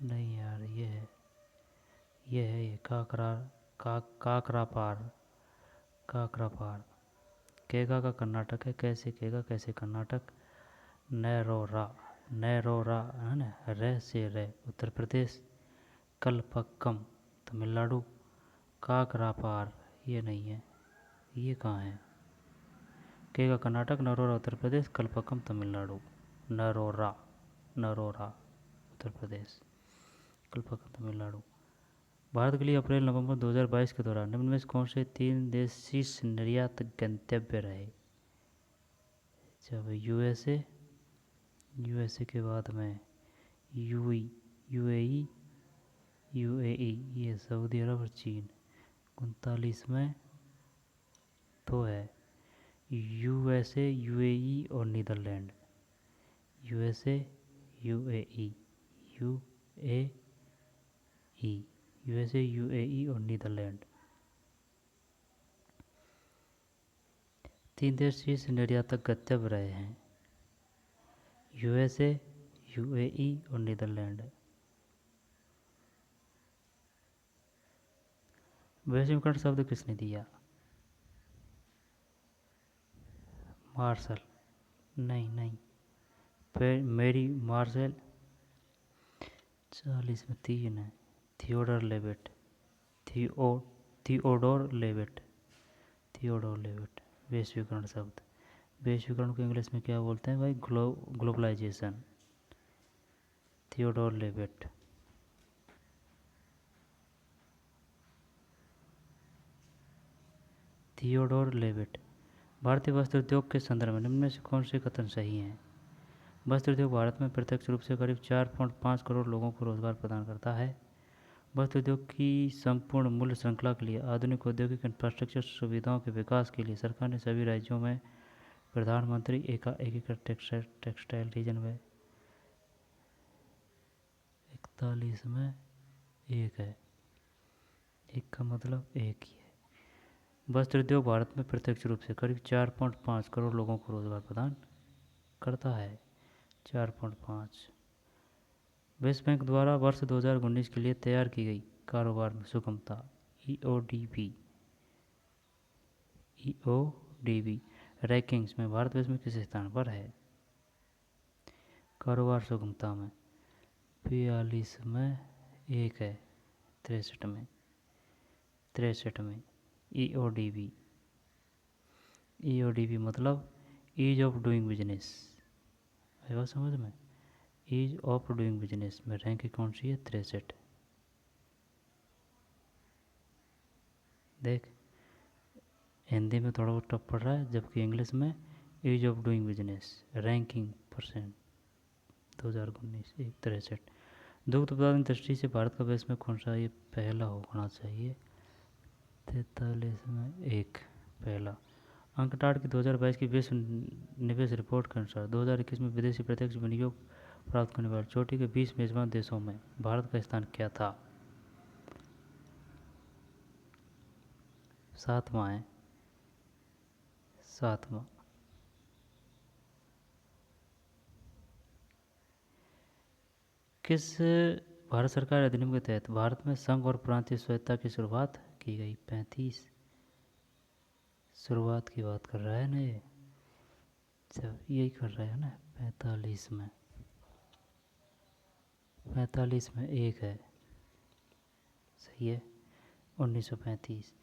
नहीं यार, ये है ये काकरापार काकरापार। केगा का कर्नाटक है, कैसे केगा कैसे कर्नाटक। नरोरा नरोरा है ना, रे से रे उत्तर प्रदेश। कल्पक्कम तमिलनाडु, काकरापार ये नहीं है, ये कहाँ है? केगा कर्नाटक, नरोरा उत्तर प्रदेश, कल्पक्कम तमिलनाडु। नरोरा नरोरा उत्तर प्रदेश, कल्पक्कम तमिलनाडु। भारत के लिए अप्रैल नवंबर 2022 के दौरान निम्न में से कौन से 3 देश शीर्ष निर्यात गंतव्य रहे? जब यूएसए के बाद में यूएई ये सऊदी अरब और चीन। 39 में तो है यूएसए, यूएई और Netherlands. USA, UAE USA, UAE और नीदरलैंड। 3 देश शीर्ष निर्यातक गंतव्य रहे हैं, यूएसए, यूएई और नीदरलैंड। वैश्वीकरण शब्द किसने दिया? मार्शल नहीं, मेरी मार्शल। 40 में 3 है, थियोडोर लेविट, थियोडोर लेविट। वैश्वीकरण शब्द, वैश्वीकरण को इंग्लिश में क्या बोलते हैं भाई? ग्लोबलाइजेशन। Theodore Levitt. भारतीय वस्त्र उद्योग के संदर्भ में निम्न में से कौन से कथन सही हैं? वस्त्र उद्योग भारत में प्रत्यक्ष रूप से करीब 4.5 करोड़ लोगों को रोजगार प्रदान करता है। वस्त्र उद्योग की संपूर्ण मूल्य श्रृंखला के लिए आधुनिक औद्योगिक इंफ्रास्ट्रक्चर सुविधाओं के विकास के लिए सरकार ने सभी राज्यों में प्रधानमंत्री एकीकृत टेक्सटाइल रीजन में 41 में 1 है, एक का मतलब एक ही है। वस्त्र उद्योग भारत में प्रत्यक्ष रूप से करीब 4.5 करोड़ लोगों को रोजगार प्रदान करता है। 4.5। विश्व बैंक द्वारा वर्ष 2019 के लिए तैयार की गई कारोबार में सुगमता ईओडीबी रैंकिंग्स में भारत विश्व में किस स्थान पर है? कारोबार सुगमता में 42 में 1 है, 63 में ईओडीबी मतलब ईज ऑफ डूइंग बिजनेस, है बात समझ में? ईज ऑफ डूइंग बिजनेस में रैंक कौन सी है? 63। देख, हिंदी में थोड़ा बहुत टफ पड़ रहा है, जबकि इंग्लिश में ease of doing business ranking percent 2019 63। दुग्ध उत्पादन दृष्टि से भारत का विश्व में कौन सा ये पहला होना चाहिए? 43 में 1 पहला। अंकटाड की 2022 की विश्व निवेश रिपोर्ट के अनुसार 2021 में विदेशी प्रत्यक्ष विनियोग प्राप्त करने वाले चोटी के 20 मेजबान देशों में भारत का स्थान क्या था? 7वां है, 7वां। किस भारत सरकार अधिनियम के तहत भारत में संघ और प्रांतीय स्वायत्तता की शुरुआत की गई? 35। शुरुआत की बात कर रहा है ना ये, जब यही कर रहा है ना। 45 में, 45 में एक है, सही है। 1935।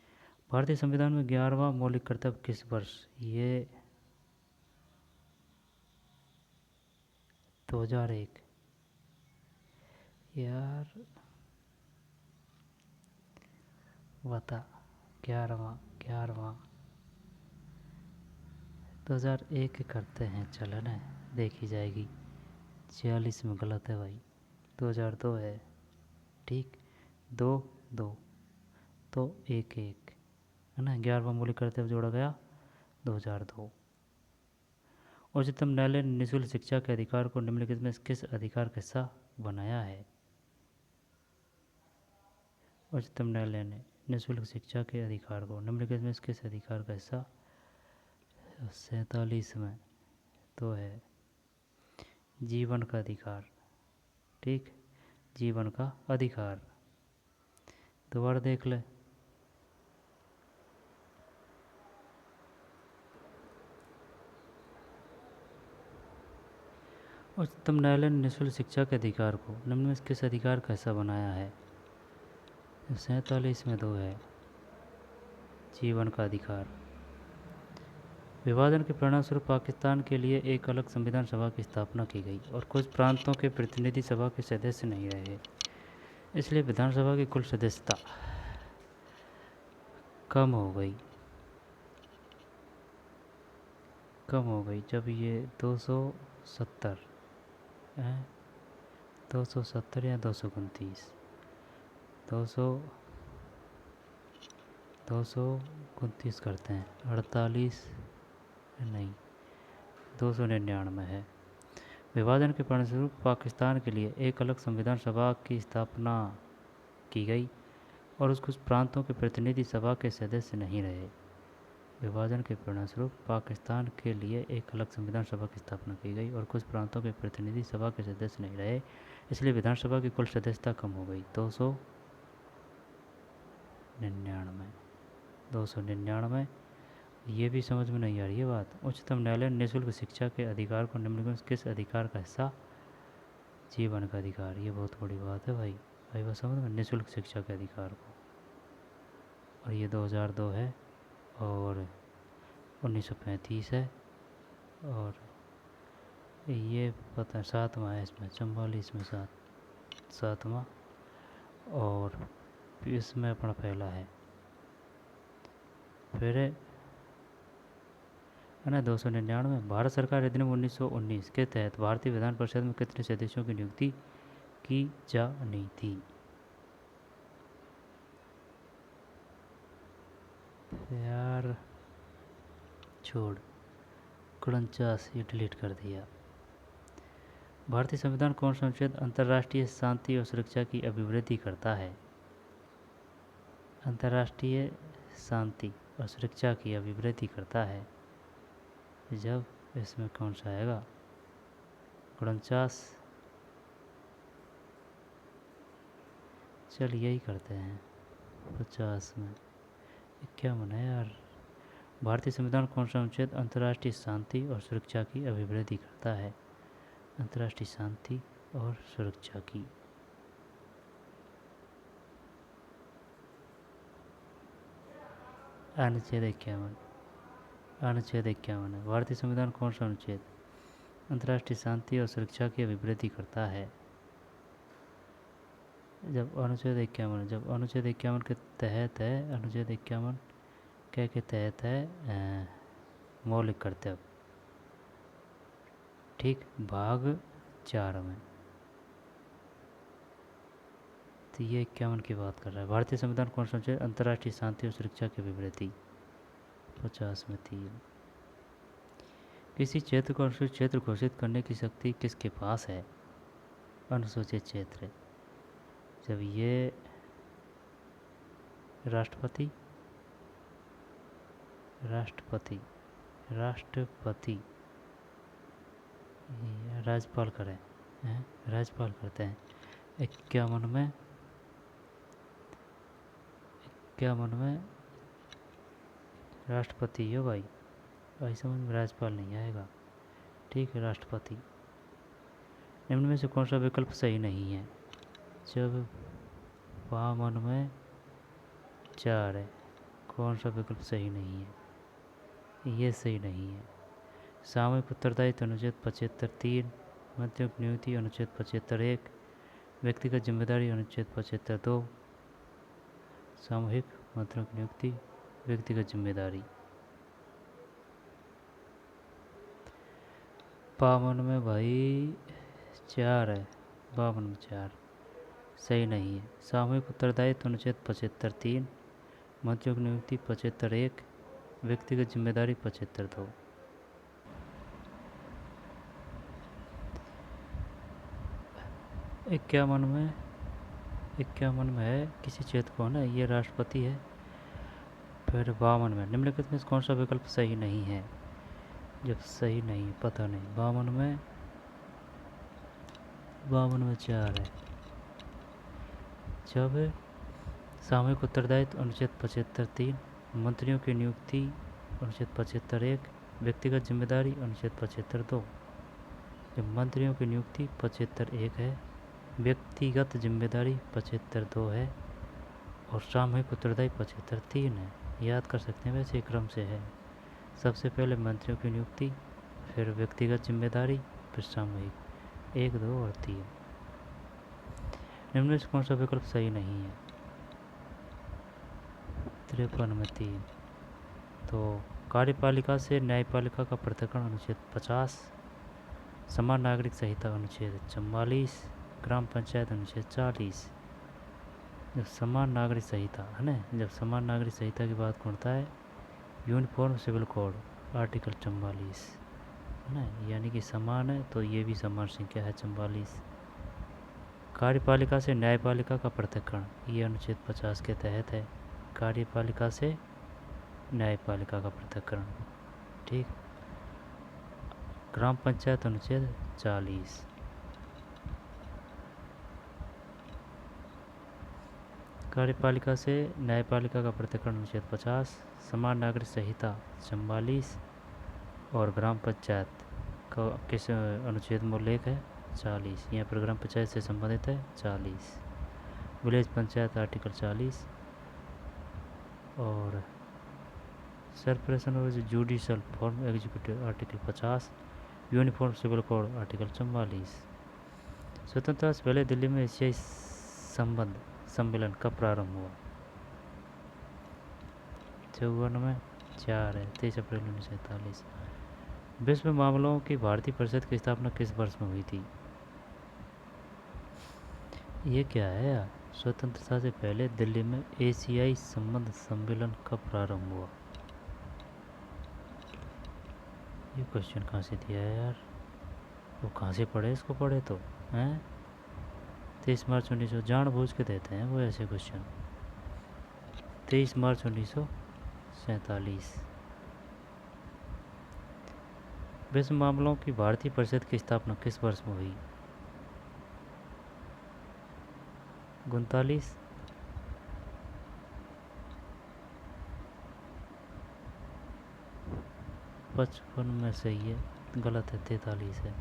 भारतीय संविधान में 11वां मौलिक कर्तव्य किस वर्ष? ये 2001। यार बता, 11वां 11वां 2001 करते हैं, चलो ना, देखी जाएगी। 46 में गलत है भाई, 2002 है। ठीक, 2 2 तो 1 1 है ना। 11वां मौलिक कर्तव्य जोड़ा गया 2002। उच्चतम न्यायालय ने निःशुल्क शिक्षा के अधिकार को निम्नलिखित में किस अधिकार का हिस्सा बनाया है? उच्चतम न्यायालय ने निःशुल्क शिक्षा के अधिकार को निम्नलिखित में किस अधिकार का हिस्सा? 47 में तो है जीवन का अधिकार। ठीक, जीवन का अधिकार। दोबारा देख ले। उच्चतम न्यायालय ने निःशुल्क शिक्षा के अधिकार को निम्न में किस अधिकार का हिस्सा बनाया है? 47 में 2 है जीवन का अधिकार। विभाजन के परिणामस्वरूप पाकिस्तान के लिए एक अलग संविधान सभा की स्थापना की गई और कुछ प्रांतों के प्रतिनिधि सभा के सदस्य नहीं रहे, इसलिए विधानसभा की कुल सदस्यता कम हो गई। जब ये 270 है, 270 या 229, 229 करते हैं। 48 नहीं, 299 है। विभाजन के परिणामस्वरूप पाकिस्तान के लिए एक अलग संविधान सभा की स्थापना की गई और उस कुछ प्रांतों के प्रतिनिधि सभा के सदस्य नहीं रहे। विभाजन के परिणामस्वरूप पाकिस्तान के लिए एक अलग संविधान सभा की स्थापना की गई और कुछ प्रांतों के प्रतिनिधि सभा के सदस्य नहीं रहे, इसलिए विधानसभा की कुल सदस्यता कम हो गई। 299। ये भी समझ में नहीं आ रही है बात। उच्चतम न्यायालय ने निःशुल्क शिक्षा के अधिकार को निम्नलिखित किस अधिकार का हिस्सा? जीवन का अधिकार। ये बहुत बड़ी बात है भाई बस समझ में, निःशुल्क शिक्षा के अधिकार को। और ये 2002 है और 1935 है और ये पता 7वां है इसमें। 44 में 7वां और इसमें अपना पहला है। फिर है ना 299। भारत सरकार अधिनियम 1919 के तहत भारतीय विधान परिषद में कितने सदस्यों की नियुक्ति की जानी थी? यार छोड़, 49, ये डिलीट कर दिया। भारतीय संविधान कौन सा अनुच्छेद अंतर्राष्ट्रीय शांति और सुरक्षा की अभिवृद्धि करता है? अंतर्राष्ट्रीय शांति और सुरक्षा की अभिवृद्धि करता है जब इसमें कौन सा आएगा? 49। चल यही करते हैं 50 में। क्या मना यार। भारतीय संविधान कौन सा अनुच्छेद अंतर्राष्ट्रीय शांति और सुरक्षा की अभिवृद्धि करता है? अंतर्राष्ट्रीय शांति और सुरक्षा की। अनुच्छेद 51। अनुच्छेद 51 है। भारतीय संविधान कौन सा अनुच्छेद अंतर्राष्ट्रीय शांति और सुरक्षा की अभिवृद्धि करता है? जब अनुच्छेद 51, जब अनुच्छेद 51 के तहत है, अनुच्छेद 51 क्या के तहत है? मौलिक कर्तव्य। ठीक, भाग 4 में। तो ये 51 की बात कर रहा है। भारतीय संविधान कौन सा अनुच्छेद अंतर्राष्ट्रीय शांति और सुरक्षा की अभिवृद्धि? 50 में 3। किसी क्षेत्र को अनुसूचित क्षेत्र घोषित करने की शक्ति किसके पास है? अनुसूचित क्षेत्र। जब ये राष्ट्रपति राष्ट्रपति राष्ट्रपति राज्यपाल करें हैं, राज्यपाल करते हैं 51 में राष्ट्रपति हो भाई, समझ में राज्यपाल नहीं आएगा। ठीक है, राष्ट्रपति। निम्न में से कौन सा विकल्प सही नहीं है? जब 52 में 4 है, कौन सा विकल्प सही नहीं है? ये सही नहीं है। सामूहिक उत्तरदायित्व अनुच्छेद 75(3), मंत्रियों की नियुक्ति अनुच्छेद 75(1), व्यक्तिगत जिम्मेदारी अनुच्छेद 75(2), सामूहिक मंत्रियों की नियुक्ति, व्यक्तिगत जिम्मेदारी। 52 में भाई 4 है, 52 में 4 सही नहीं है। सामूहिक उत्तरदायित्व अनुच्छेद 75(3), मंत्रियों की नियुक्ति 75(1), व्यक्तिगत जिम्मेदारी 75(2। 51 में है किसी क्षेत्र को ना, ये राष्ट्रपति है। फिर 52 में निम्नलिखित में कौन सा विकल्प सही नहीं है? जब सही नहीं पता नहीं। 52 में 4 है। जब सामूहिक उत्तरदायित्व अनुच्छेद 75(3), मंत्रियों की नियुक्ति अनुच्छेद 75(1), व्यक्तिगत जिम्मेदारी अनुच्छेद 75(2। जब मंत्रियों की नियुक्ति 75(1 है, व्यक्तिगत जिम्मेदारी 75(2 है और सामूहिक उत्तरदायित्व 75(3 है। याद कर सकते हैं, वैसे क्रम से है। सबसे पहले मंत्रियों की नियुक्ति, फिर व्यक्तिगत जिम्मेदारी, फिर सामूहिक, 1, 2 और 3। निम्न में से कौन सा विकल्प सही नहीं है? 53 में 3। तो कार्यपालिका से न्यायपालिका का पृथक्करण अनुच्छेद 50, समान नागरिक संहिता अनुच्छेद 44, ग्राम पंचायत अनुच्छेद 40। जब समान नागरिक संहिता है ना, जब समान नागरिक संहिता की बात करता है यूनिफॉर्म सिविल कोड आर्टिकल 44 है ना, यानी कि समान है तो ये भी समान संख्या है 44। कार्यपालिका से न्यायपालिका का पृथक्करण ये अनुच्छेद 50 के तहत है। कार्यपालिका से न्यायपालिका का पृथक्करण, ठीक। ग्राम पंचायत अनुच्छेद 40। कार्यपालिका से न्यायपालिका का पृथक्करण अनुच्छेद 50, समान नागरिक संहिता 44 और ग्राम पंचायत का किस अनुच्छेद में उल्लेख है? 40। यहाँ पर ग्राम पंचायत से संबंधित है 40। विलेज पंचायत आर्टिकल 40 और separation of judicial form executive article 50, uniform civil code article 44। स्वतंत्रता से पहले दिल्ली में एशियाई संबंध सम्मेलन कब प्रारंभ हुआ? 54 में 4 है, 23 अप्रैल 1947। विश्व मामलों की भारतीय परिषद की स्थापना किस वर्ष में हुई थी? ये क्या है यार? स्वतंत्रता से पहले दिल्ली में एशियाई संबंध सम्मेलन कब प्रारंभ हुआ? ये क्वेश्चन कहाँ से दिया है यार? वो कहाँ से पढ़े? इसको पढ़े तो हैं 23 मार्च 1900 जानबूझ के देते हैं वो ऐसे क्वेश्चन। 23 मार्च 1947। विश्व मामलों की भारतीय परिषद की स्थापना किस वर्ष में हुई? 39। पचपन में सही है, गलत है, 43 है।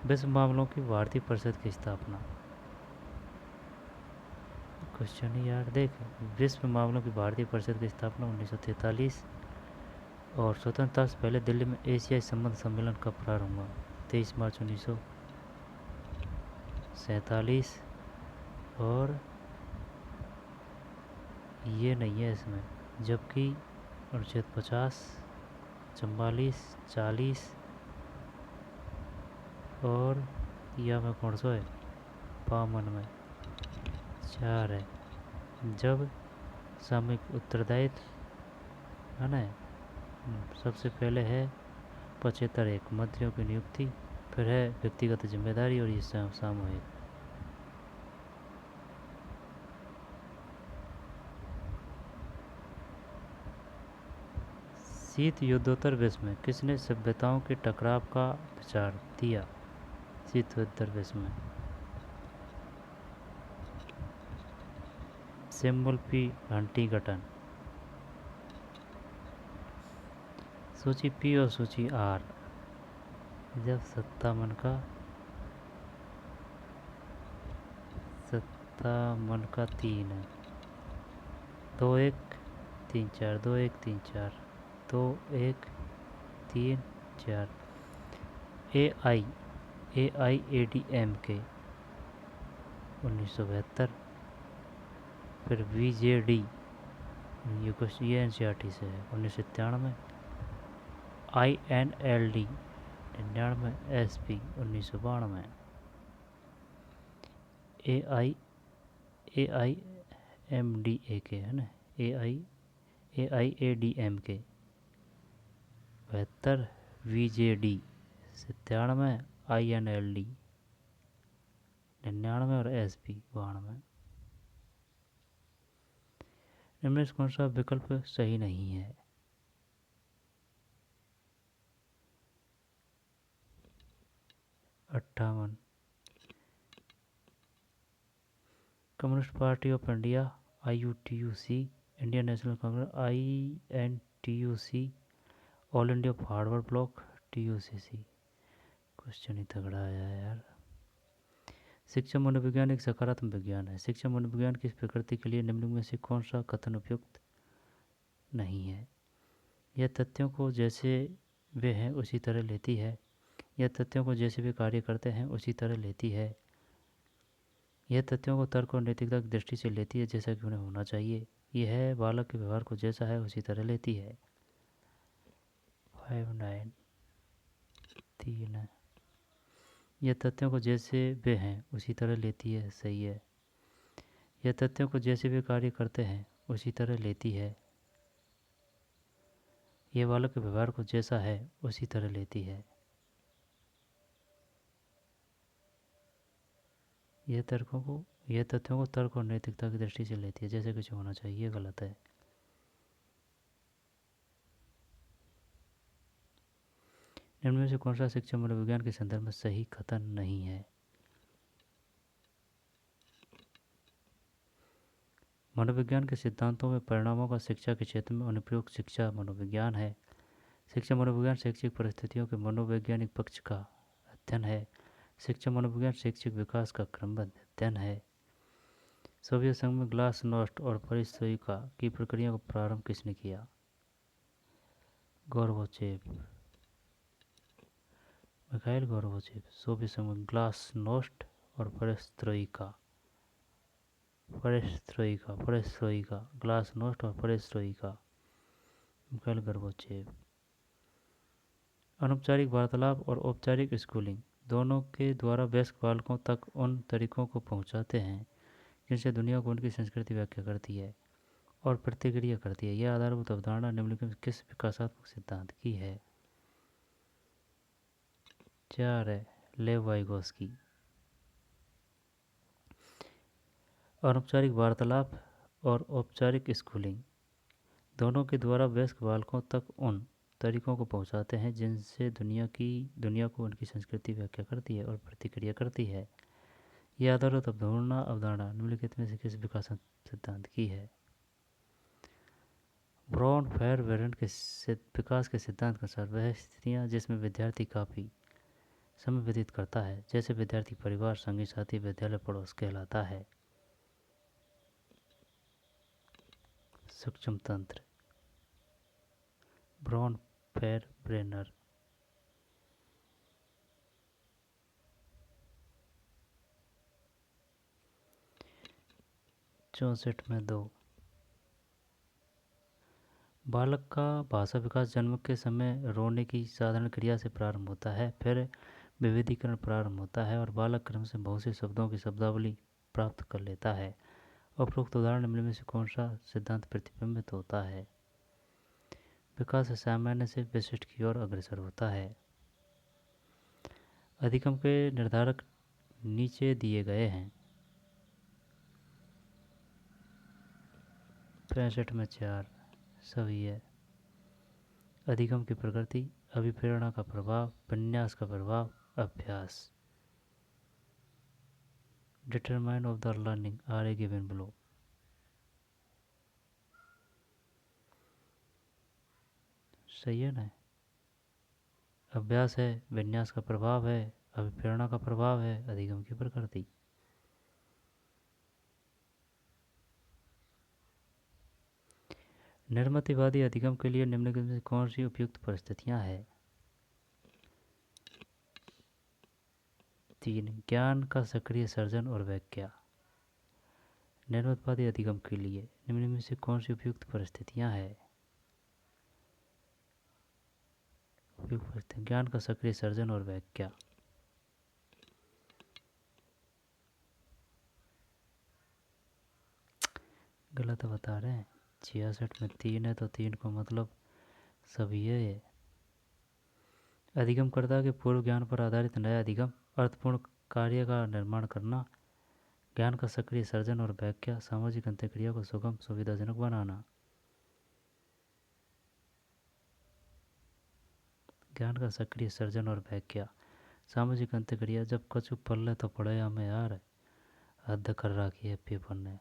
विश्व मामलों की भारतीय परिषद की स्थापना, क्वेश्चन ही यार देख, विश्व मामलों की भारतीय परिषद की स्थापना 1943 और स्वतंत्रता से पहले दिल्ली में एशियाई संबंध सम्मेलन कब प्रारंभ हुआ? 23 मार्च 1947 और ये नहीं है इसमें, जबकि अनुच्छेद 50, 44, 40 और यह में कौन सा है? 52 में 4 है। जब सामूहिक उत्तरदायित्व है ना, सबसे पहले है 75(1) मंत्रियों की नियुक्ति फिर है व्यक्तिगत जिम्मेदारी और ये सामूहिक। शीत युद्धोत्तर विश्व में किसने सभ्यताओं के टकराव का विचार दिया? शीत युद्धोत्तर विश्व में सैमुअल पी हंटिंगटन। सूची पी और सूची आर। जब सत्ता मन का 3 है। 2 1 3 4 2 1 3 4 2 1 3 4। AIADMK 1972। फिर VJD ये NCERT से है 1991। INLD 99। SP 1992। AIMDAK है ना। AIADMK 72। VJD 97। INLD 99 और SP 92। इनमें से कौन सा विकल्प सही नहीं है? 58। Communist Party of India IUTUC, Indian National Congress INTUC, All India Forward Bloc TUCC। Question ही तगड़ा आया है यार। शिक्षा मनोविज्ञान एक सकारात्मक विज्ञान है। शिक्षा मनोविज्ञान की प्रकृति के लिए निम्न में से कौन सा कथन उपयुक्त नहीं है? यह तथ्यों को जैसे वे हैं उसी तरह लेती है। यह तथ्यों को जैसे वे कार्य करते हैं उसी तरह लेती है। यह तथ्यों को तर्क और नैतिकता की दृष्टि से लेती है जैसा कि उन्हें होना चाहिए। यह बालक के व्यवहार को जैसा है उसी तरह लेती है। 5 9 3। यह तथ्यों को जैसे वे हैं उसी तरह लेती है, सही है। यह तथ्यों को जैसे वे कार्य करते हैं उसी तरह लेती है। यह बालक के व्यवहार को जैसा है उसी तरह लेती है। यह तथ्यों को तर्क और नैतिकता की दृष्टि से लेती है जैसे कुछ होना चाहिए, गलत है। निम्न में से कौन सा शिक्षा मनोविज्ञान के संदर्भ में सही कथन नहीं है? मनोविज्ञान के सिद्धांतों में परिणामों का शिक्षा के क्षेत्र में अनुप्रयोग शिक्षा मनोविज्ञान है। शिक्षा मनोविज्ञान शैक्षिक परिस्थितियों के मनोवैज्ञानिक पक्ष का अध्ययन है। शिक्षा मनोविज्ञान शैक्षिक विकास का क्रमबद्ध अध्ययन है। सोवियत संघ में ग्लासनोस्ट और परिस्थितिका की प्रक्रिया को प्रारंभ किसने किया? Gorbachev, Mikhail Gorbachev. सोवियत संघ में ग्लासनोस्ट और परिस्थितिका ग्लासनोस्ट और परिस्थितिका, मिखाइल गोर्बाचेव। अनौपचारिक वार्तालाप और औपचारिक स्कूलिंग दोनों के द्वारा वयस्क बालकों तक उन तरीकों को पहुंचाते हैं जिनसे दुनिया को उनकी संस्कृति व्याख्या करती है और प्रतिक्रिया करती है। यह आधारभूत अवधारणा निम्नलिखित में किस विकासात्मक सिद्धांत की है? 4 है लेव वाइगोस्की। अनौपचारिक वार्तालाप और औपचारिक स्कूलिंग दोनों के द्वारा वयस्क बालकों तक उन तरीकों को पहुंचाते हैं जिनसे दुनिया को उनकी संस्कृति व्याख्या करती है और प्रतिक्रिया करती है। यह आधारभूत अवधारणा निम्नलिखित में से किस विकासात्मक सिद्धांत की है? ब्राउन फेयर वेरेंट के विकास के सिद्धांत के अनुसार वह स्थितियाँ जिसमें विद्यार्थी काफ़ी समय व्यतीत करता है जैसे विद्यार्थी परिवार, संगी साथी, विद्यालय, पड़ोस कहलाता है। सक्षम तंत्र, ब्राउन फेयर ब्रेनर। चौंसठ में 2। बालक का भाषा विकास जन्म के समय रोने की साधारण क्रिया से प्रारंभ होता है, फिर विविधीकरण प्रारंभ होता है और बालक क्रम से बहुत से शब्दों की शब्दावली प्राप्त कर लेता है। उपरोक्त उदाहरण निम्न में से कौन सा सिद्धांत प्रतिबिंबित होता है? विकास सामान्य से विशिष्ट की ओर अग्रसर होता है। अधिगम के निर्धारक नीचे दिए गए हैं। 65 में 4 सही है। अधिगम की प्रकृति, अभिप्रेरणा का प्रभाव, विन्यास का प्रभाव, अभ्यास। Determine of the learning are a given below. सही है ना। अभ्यास है, विन्यास का प्रभाव है, अभिप्रेरणा का प्रभाव है, अधिगम की प्रकृति। निर्मितिवादी अधिगम के लिए निम्नलिखित में कौन सी उपयुक्त परिस्थितियां हैं? 3 ज्ञान का सक्रिय सर्जन और व्याख्या। निर्मितवादी अधिगम के लिए निम्न में से कौन सी उपयुक्त परिस्थितियां हैं? उपयुक्त परिस्थितियां, ज्ञान का सक्रिय सर्जन और व्याख्या। गलत बता रहे हैं। 66 में 3 है तो 3 को मतलब सभी है ये। अधिगमकर्ता के पूर्व ज्ञान पर आधारित नया अधिगम, अर्थपूर्ण कार्य का निर्माण करना, ज्ञान का सक्रिय सर्जन और व्याख्या, सामाजिक अंत्यक्रिया को सुगम सुविधाजनक बनाना। ज्ञान का सक्रिय सर्जन और व्याख्या, सामाजिक अंत्यक्रिया। जब कछु पल्ले तो पड़े हमें यार, हद कर रखी है पेपर ने,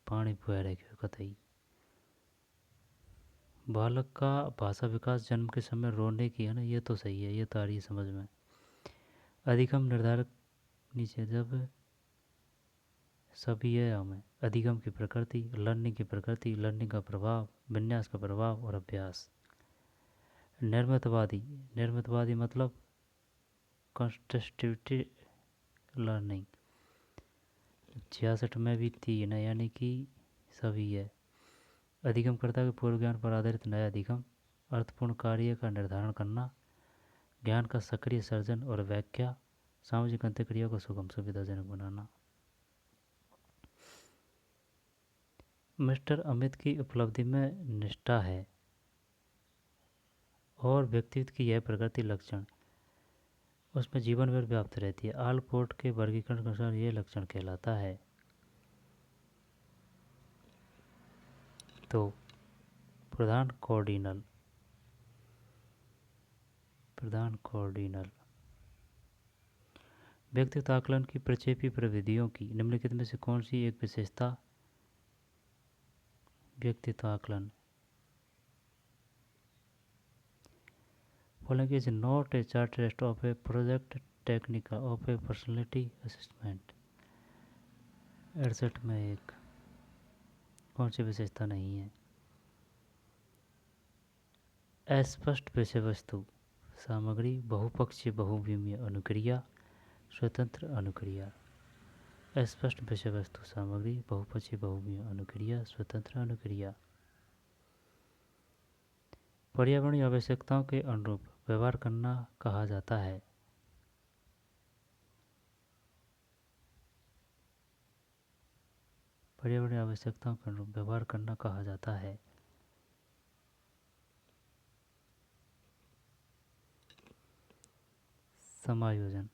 पानी पुआ रखे कतई। बालक का भाषा विकास जन्म के समय रोने की है ना, ये तो सही है, ये तो आ रही है समझ में। अधिगम निर्धारक नीचे जब सभी है हमें, अधिगम की प्रकृति, लर्निंग की प्रकृति, लर्निंग का प्रभाव, विन्यास का प्रभाव और अभ्यास। निर्मितवादी, निर्मितवादी मतलब कंस्ट्रक्टिव लर्निंग। 66 में भी 3 है यानी कि सभी है। अधिगमकर्ता के पूर्व ज्ञान पर आधारित नया अधिगम, अर्थपूर्ण कार्य का निर्धारण करना, ज्ञान का सक्रिय सर्जन और व्याख्या, सामाजिक अंत्यक्रिया को सुगम सुविधाजनक बनाना। मिस्टर अमित की उपलब्धि में निष्ठा है और व्यक्तित्व की यह प्रकृति लक्षण उसमें जीवन भर व्याप्त रहती है। आलपोर्ट के वर्गीकरण के अनुसार यह लक्षण कहलाता है। तो प्रधान कोऑर्डिनल, प्रधान कोऑर्डिनल। व्यक्तित्व आकलन की प्रक्षेपी प्रविधियों की निम्नलिखित में से कौन सी एक विशेषता व्यक्तित्व आकलन? Following is not a chartist of a project technica of a personality assessment। 68 में एक कौन सी विशेषता नहीं है? अस्पष्ट विषय वस्तु सामग्री, बहुपक्षीय बहुविमीय अनुक्रिया, स्वतंत्र अनुक्रिया। अस्पष्ट विषय वस्तु सामग्री, बहुपक्षीय बहुविमीय अनुक्रिया, स्वतंत्र अनुक्रिया। पर्यावरणीय आवश्यकताओं के अनुरूप व्यवहार करना कहा जाता है। पर्यावरणीय आवश्यकताओं के अनुरूप व्यवहार करना कहा जाता है। समायोजन।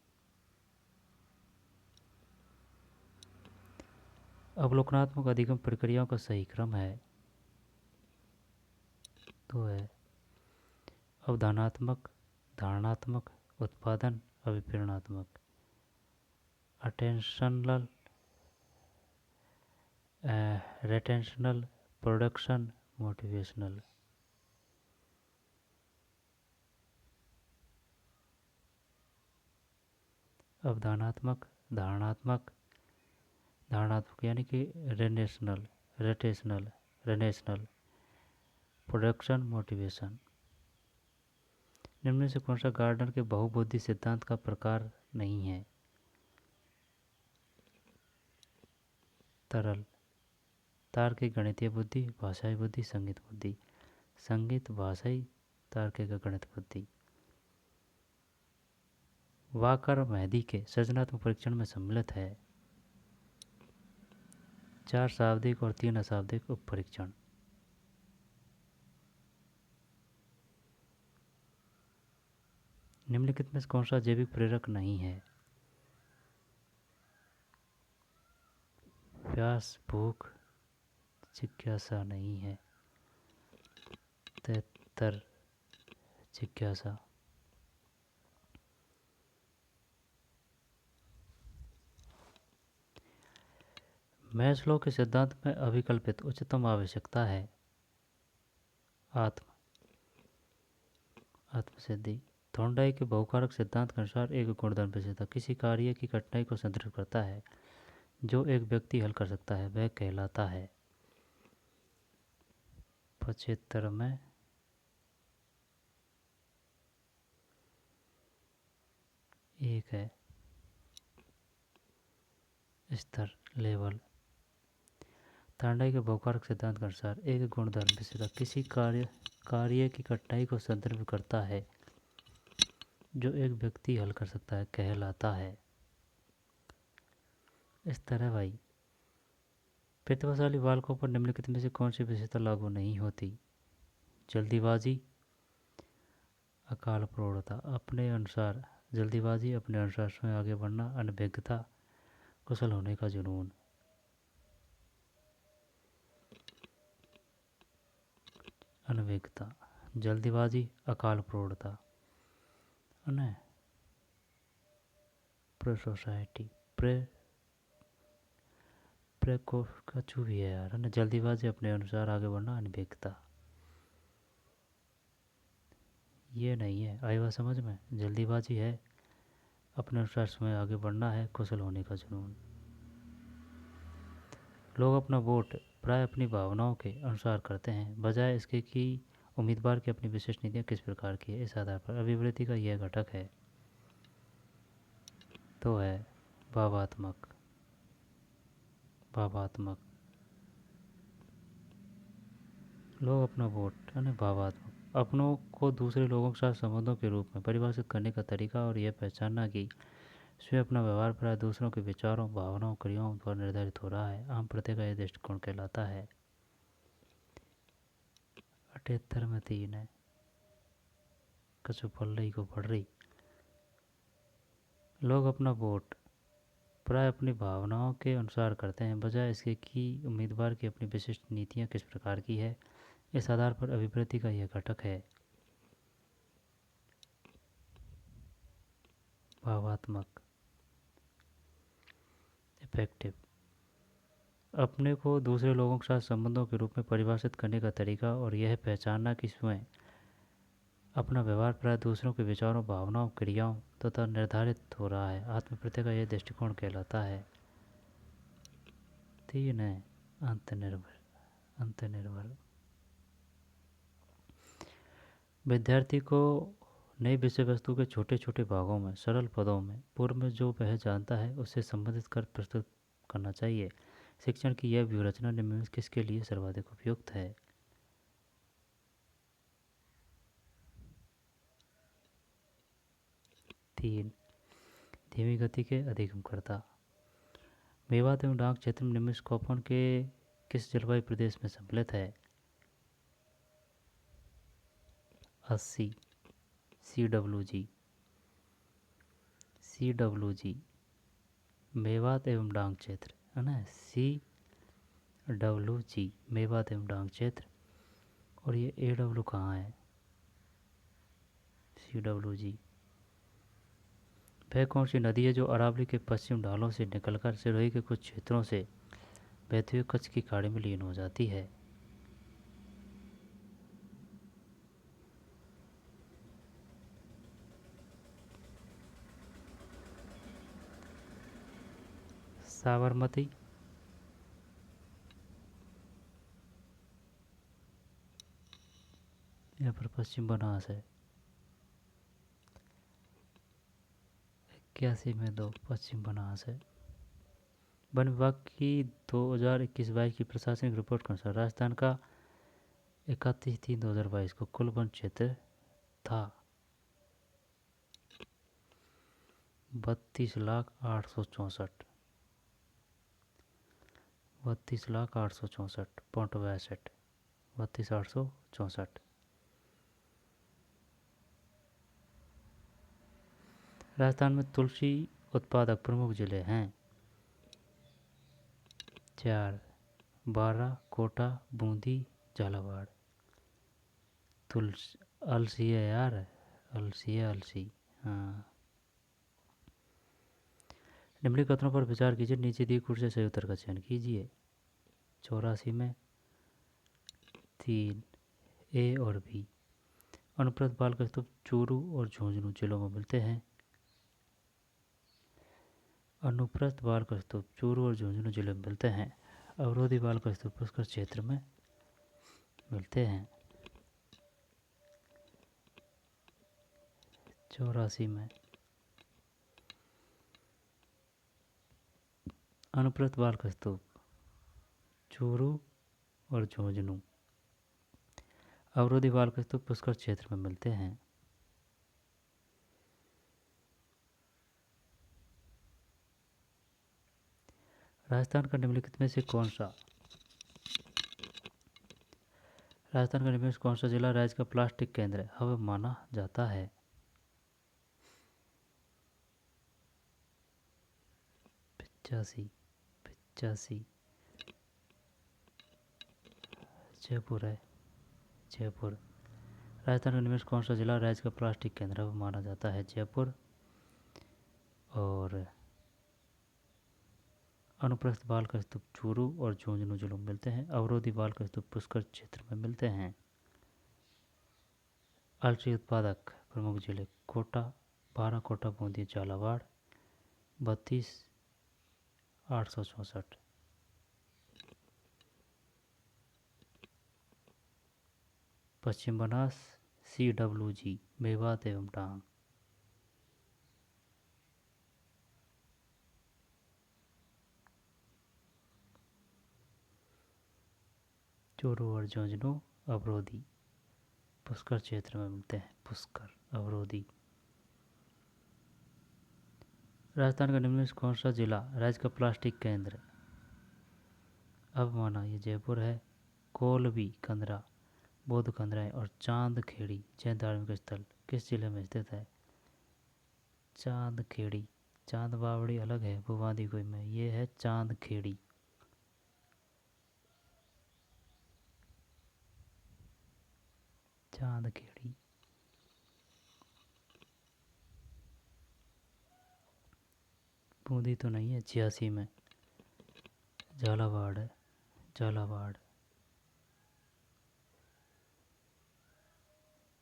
अवलोकनात्मक अधिगम प्रक्रियाओं का सही क्रम है तो है अवधानात्मक, धारणात्मक, उत्पादन, अभिप्रेरणात्मक। Attentional, retentional, production, motivational. अवधानात्मक, धारणात्मक, धारणात्मक यानी कि रेनेशनल, रेटेशनल, रेनेशनल, प्रोडक्शन, मोटिवेशन। निम्न में से कौन सा गार्डनर के बहुबुद्धि सिद्धांत का प्रकार नहीं है? तरल, तार्किक गणितीय बुद्धि, भाषाई बुद्धि, संगीत बुद्धि। संगीत, भाषाई, तार्किक गणित बुद्धि। वाकर मेहदी के सृजनात्मक परीक्षण में सम्मिलित है 4 शाब्दिक और 3 अशाब्दिक उप परीक्षण। निम्नलिखित में से कौन सा जैविक प्रेरक नहीं है? प्यास, भूख, जिज्ञासा नहीं है। 73 जिज्ञासा। मैस्लो के सिद्धांत में अभिकल्पित उच्चतम आवश्यकता है आत्मसिद्धि। थॉर्नडाइक के बहुकारक सिद्धांत के अनुसार एक गुणधर्म विशेषता किसी कार्य की कठिनाई को संदर्भित करता है जो एक व्यक्ति हल कर सकता है, वह कहलाता है। 75 में एक है स्तर, लेवल। थॉर्नडाइक के बहुकारक सिद्धांत के अनुसार एक गुणधर्म विशेषता किसी कार्य की कठिनाई को संदर्भित करता है जो एक व्यक्ति हल कर सकता है, कहलाता है। इस तरह भाई प्रतिभाशाली बालकों पर निम्नलिखित में से कौन सी विशेषता लागू नहीं होती? जल्दीबाजी, अकाल प्रौढ़ता, अपने अनुसार जल्दीबाजी, अपने अनुसार स्वयं आगे बढ़ना, अनभिज्ञता, कुशल होने का जुनून। अनभिज्ञता, जल्दीबाजी, अकाल प्रौढ़ता, प्रे सोसाइटी, प्रे को कछु भी है यार, है ना। जल्दीबाजी, अपने अनुसार आगे बढ़ना, अनभिज्ञता। ये नहीं है, आई बात समझ में? जल्दीबाजी है, अपने अनुसार समय आगे बढ़ना है, कुशल होने का जुनून। लोग अपना वोट प्राय अपनी भावनाओं के अनुसार करते हैं, बजाय इसके कि उम्मीदवार की अपनी विशिष्ट नीतियाँ किस प्रकार की है। इस आधार पर अभिवृत्ति का यह घटक है तो है भावात्मक। लोग अपना वोट भावात्मक अपनों को दूसरे लोगों के साथ संबंधों के रूप में परिभाषित करने का तरीका और यह पहचानना कि स्वयं अपना व्यवहार प्राय दूसरों के विचारों, भावनाओं, क्रियाओं पर निर्धारित हो रहा है, आम प्रत्यय का यह दृष्टिकोण कहलाता है। 78 में 3 है, कछु पल रही को पढ़ रही। लोग अपना वोट प्राय अपनी भावनाओं के अनुसार करते हैं, बजाय इसके कि उम्मीदवार की अपनी विशिष्ट नीतियाँ किस प्रकार की है। इस आधार पर अभिवृत्ति का यह घटक है भावात्मक। इफेक्टिव, अपने को दूसरे लोगों के साथ संबंधों के रूप में परिभाषित करने का तरीका और यह पहचानना कि स्वयं अपना व्यवहार प्राय दूसरों के विचारों, भावनाओं, क्रियाओं तथा निर्धारित हो रहा है, आत्म प्रत्यय का यह दृष्टिकोण कहलाता है। 3 है अंतर्निर्भर। विद्यार्थी को नई विषय वस्तु के छोटे छोटे भागों में सरल पदों में पूर्व में जो वह जानता है उससे संबंधित कर प्रस्तुत करना चाहिए। शिक्षण की यह व्यूहरचना निम्न में किसके लिए सर्वाधिक उपयुक्त है? 3 धीमी गति के अधिगमकर्ता। मेवात एवं डाक क्षेत्र में निम्न कौपन के किस जलवायु प्रदेश में सम्मिलित है? 80 CWG मेवात एवं डांग क्षेत्र, है ना। CWG मेवात एवं डांग क्षेत्र। और ये AW कहाँ है? CWG। वह कौन सी नदी है जो अरावली के पश्चिम ढालों से निकलकर सिरोही के कुछ क्षेत्रों से बहते हुए कच्छ की खाड़ी में लीन हो जाती है? साबरमती, यहाँ पर पश्चिम बनास है। 81 में 2 पश्चिम बनास है। वन विभाग की 2021-22 की प्रशासनिक रिपोर्ट के अनुसार राजस्थान का 31/3/2022 को कुल वन क्षेत्र था 32,864 32,864.62 32,864। राजस्थान में तुलसी उत्पादक प्रमुख जिले हैं 4 बारा, कोटा, बूंदी, झालावाड़। तुलसी अलसी है यार, अलसी है अलसी। हाँ। निम्नलिखित कथनों पर विचार कीजिए, नीचे दिए कुछ से सही उत्तर का चयन कीजिए। 84 में 3 ए और बी। अनुप्रस्थ बाल का स्तूप चूरू और झुंझुनू जिलों में मिलते हैं। अनुप्रस्थ बाल का स्तूप चूरू और झुंझुनू जिले में मिलते हैं। अवरोधी बाल का स्तूप पुष्कर क्षेत्र में मिलते हैं। 84 में अनुप्रस्थ बाल का स्तूप चूरू और झुंझुनू, अवरोधी बाल का स्तूप पुष्कर क्षेत्र में मिलते हैं। राजस्थान का निम्नलिखित में से कौन सा राजस्थान का निम्नलिखित कौन सा जिला राज्य का प्लास्टिक केंद्र हब माना जाता है? 85 जयपुर है, जयपुर। राजस्थान का निम्नलिखित कौन सा जिला राज्य का प्लास्टिक केंद्र हब माना जाता है? जयपुर। और अनुप्रस्थ बाल का स्तूप चूरू और झुंझुनू जिलों में मिलते हैं। अवरोधी बाल का स्तूप पुष्कर क्षेत्र में मिलते हैं। अलसी उत्पादक प्रमुख जिले कोटा, 12 कोटा, बूंदी, झालावाड़। 32,864। पश्चिम बनास, CWG, मेवात एवं डांग। चूरू और झुंझुनू अवरोधी पुष्कर क्षेत्र में मिलते हैं। पुष्कर अवरोधी। राजस्थान का निम्नलिखित कौन सा जिला राज्य का प्लास्टिक केंद्र अब माना? ये जयपुर है। कोलबी, कंदरा, बौद्ध कंदरा और चांद खेड़ी जैन धार्मिक स्थल किस जिले में स्थित है? चांद खेड़ी। चांद बावड़ी अलग है, वो वादी कोई में, ये है चांद खेड़ी। चांद खेड़ी। बूंदी तो नहीं है। 86 में झालावाड़ है, झालावाड़,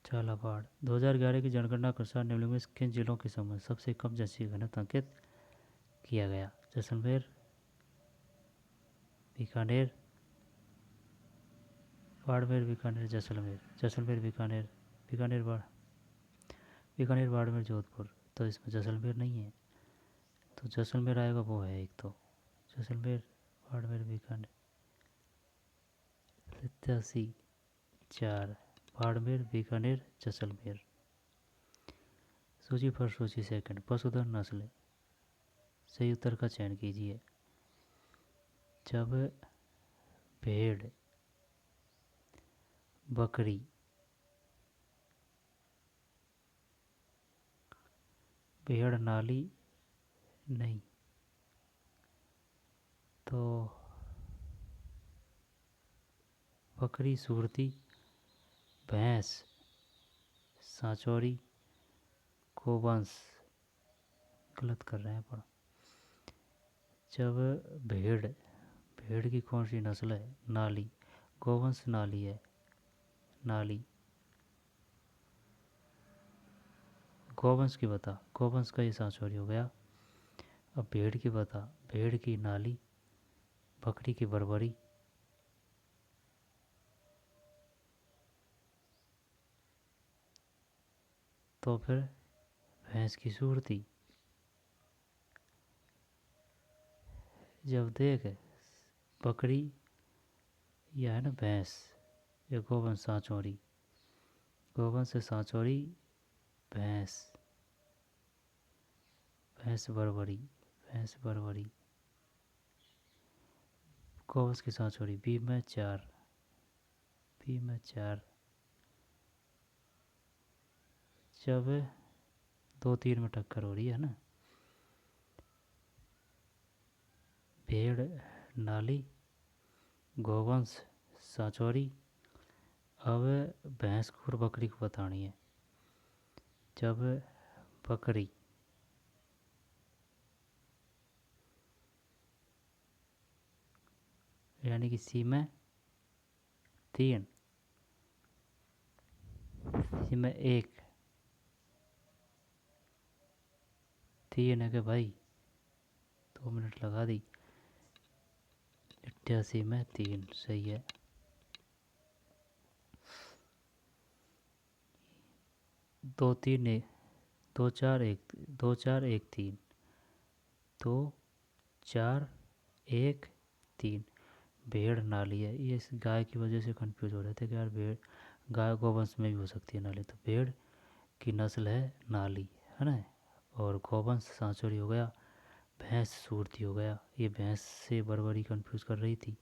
झालावाड़। 2011 की जनगणना के अनुसार निम्नलिखित में किन जिलों के समूह सबसे कम जनसंख्या घनत्व अंकित किया गया? जैसलमेर, बीकानेर, बाड़मेर, बीकानेर, जैसलमेर। जैसलमेर, बीकानेर, बीकानेर, बीकानेर, बाड़मेर, जोधपुर। तो इसमें जैसलमेर नहीं है, तो जैसलमेर आएगा, वो है एक तो जैसलमेर, बाड़मेर, बीकानेर। 87,4 बाड़मेर, बीकानेर, जैसलमेर। सूची पर सूची सेकंड। पशुधन नस्लें सही उत्तर का चयन कीजिए। जब भेड़, बकरी, भेड़ नाली नहीं, तो बकरी सूरती, भैंस सांचौरी, गोवंश गलत कर रहे हैं पर। जब भेड़, भेड़ की कौन सी नस्ल है? नाली, गोवंश नाली है, नाली। गोवंश की बता, गोवंश का ये सांचौरी हो गया। अब भेड़ की बता, भेड़ की नाली, बकरी की बरबरी, तो फिर भैंस की सूरती। जब देख बकरी, यह है ना भैंस, ये गोवंश सांचौरी, गोवंश से सांचौरी, भैंस, भैंस बरबरी, भैंस बरबरी, गोवंश की सांचौरी। बी में 4, बी में 4। जब 2-3 में टक्कर हो रही है ना। भेड़ नाली, गोवंश सांचौरी। अब भैंस को और बकरी को बतानी है। जब बकरी यानी कि सी में 3, सी में 1, 3 है कि भाई, 2 मिनट लगा दी। 88 में 3 सही है। 2-3 2-4-1 2-4-1-3 2-4-1-3। भेड़ नाली है, ये इस गाय की वजह से कंफ्यूज हो रहे थे कि यार भेड़ गाय गोवंश में भी हो सकती है नाली, तो भेड़ की नस्ल है नाली, है ना। और गोवंश सांचौरी हो गया, भैंस सूरती हो गया। ये भैंस से बरबरी कंफ्यूज कर रही थी,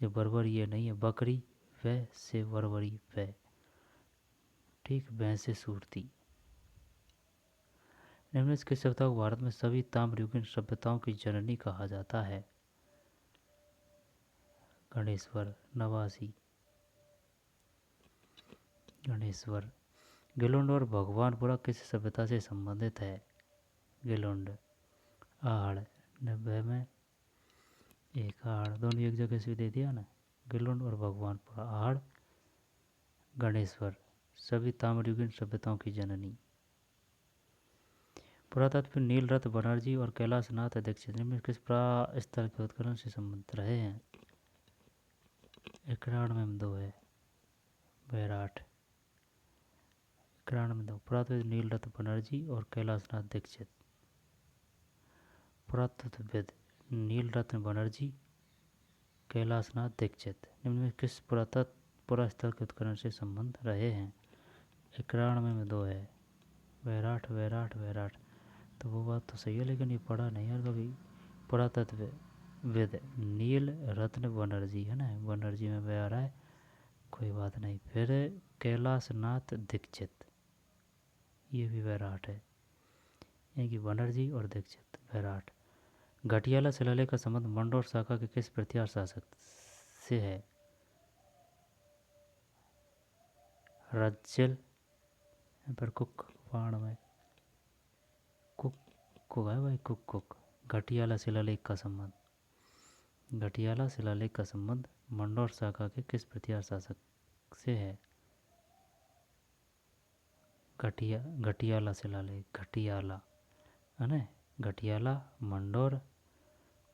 जो बरबरी ये नहीं है, बकरी व से बरबरी व, ठीक, भैंस से सूरती। निम्नलिखित किस सभ्यता को भारत में सभी ताम्रयुगीन सभ्यताओं की जननी कहा जाता है? गणेश्वर, नवासी, गणेश्वर। गिलोंड और भगवानपुरा किस सभ्यता से संबंधित है? गिलोंड। आहड़, 90 में 1, आहड़ दोनों एक जगह से दे दिया ना। गिलोंड और भगवानपुरा, आहड़, गणेश्वर, सभी ताम्रयुगीन सभ्यताओं की जननी। पुरातत्व नीलरत्न बनर्जी और कैलाशनाथ दीक्षित में किस स्थल के उत्खनन से संबंधित रहे हैं? 91 में 2 है, बैराठ। 91 में 2। पुरातत्व नीलरत्न बनर्जी और कैलाशनाथ दीक्षित। पुरातत्वविद नीलरत्न बनर्जी, कैलाशनाथ दीक्षित निम्न में किस पुरास्थल के उत्खनन से संबंध रहे हैं? 91 में 2 है, बैराठ बैराठ बैराठ। तो वो बात तो सही है, लेकिन ये पढ़ा नहीं यार कभी। पुरातत्वविद नील रत्न बनर्जी, है ना, बनर्जी में वे आ रहा है, कोई बात नहीं। फिर कैलाशनाथ दीक्षित, ये भी बैराठ है, यानी कि बनर्जी और दीक्षित, बैराठ। घटियाला शिलालेख का संबंध मंडोर शाखा के किस प्रत्यार शासक से है? रज्जल, पर कुक बाण में कुक को है भाई, कुक कुक। घटियाला शिलालेख का संबंध, घटियाला शिलालेख का संबंध मंडोर शाखा के किस प्रत्यार शासक से है? घटियाला शिलालेख, घटियाला, है ना, घटियाला, मंडोर,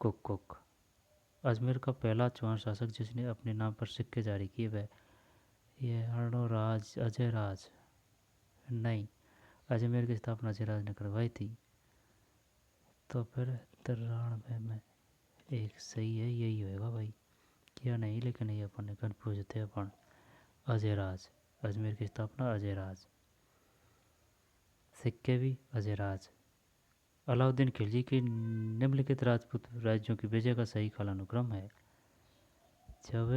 कुक। अजमेर का पहला चौहान शासक जिसने अपने नाम पर सिक्के जारी किए वह? ये अर्णोराज, अजय राज नहीं, अजमेर की स्थापना अजय राज ने करवाई थी। तो फिर 93 में 1 सही है, यही होएगा भाई, क्या नहीं, लेकिन ये अपन कन्फ्यूज थे अपन। अजय राज, अजमेर की स्थापना अजय राज, सिक्के भी अजय राज। अलाउद्दीन खिलजी की निम्नलिखित राजपूत राज्यों की विजय का सही कालानुक्रम है? जब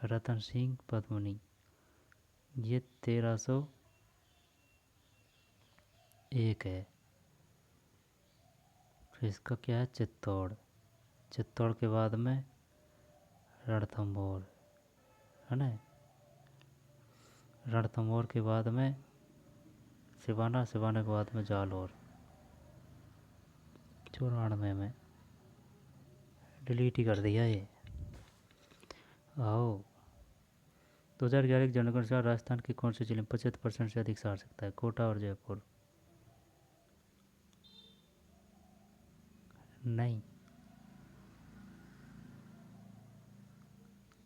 रतन सिंह पद्मनी, ये 1301 है। फिर इसका क्या है? चित्तौड़, चित्तौड़ के बाद में रणथंभौर, है ना, रणथंभौर के बाद में सिवाना, सिवाना के बाद में जालौर। 94 में डिलीट ही कर दिया ये। आओ, 2011 की जनगणना अनुसार राजस्थान की कौन सी जिले में 75% से अधिक सहार सकता है? कोटा और जयपुर नहीं,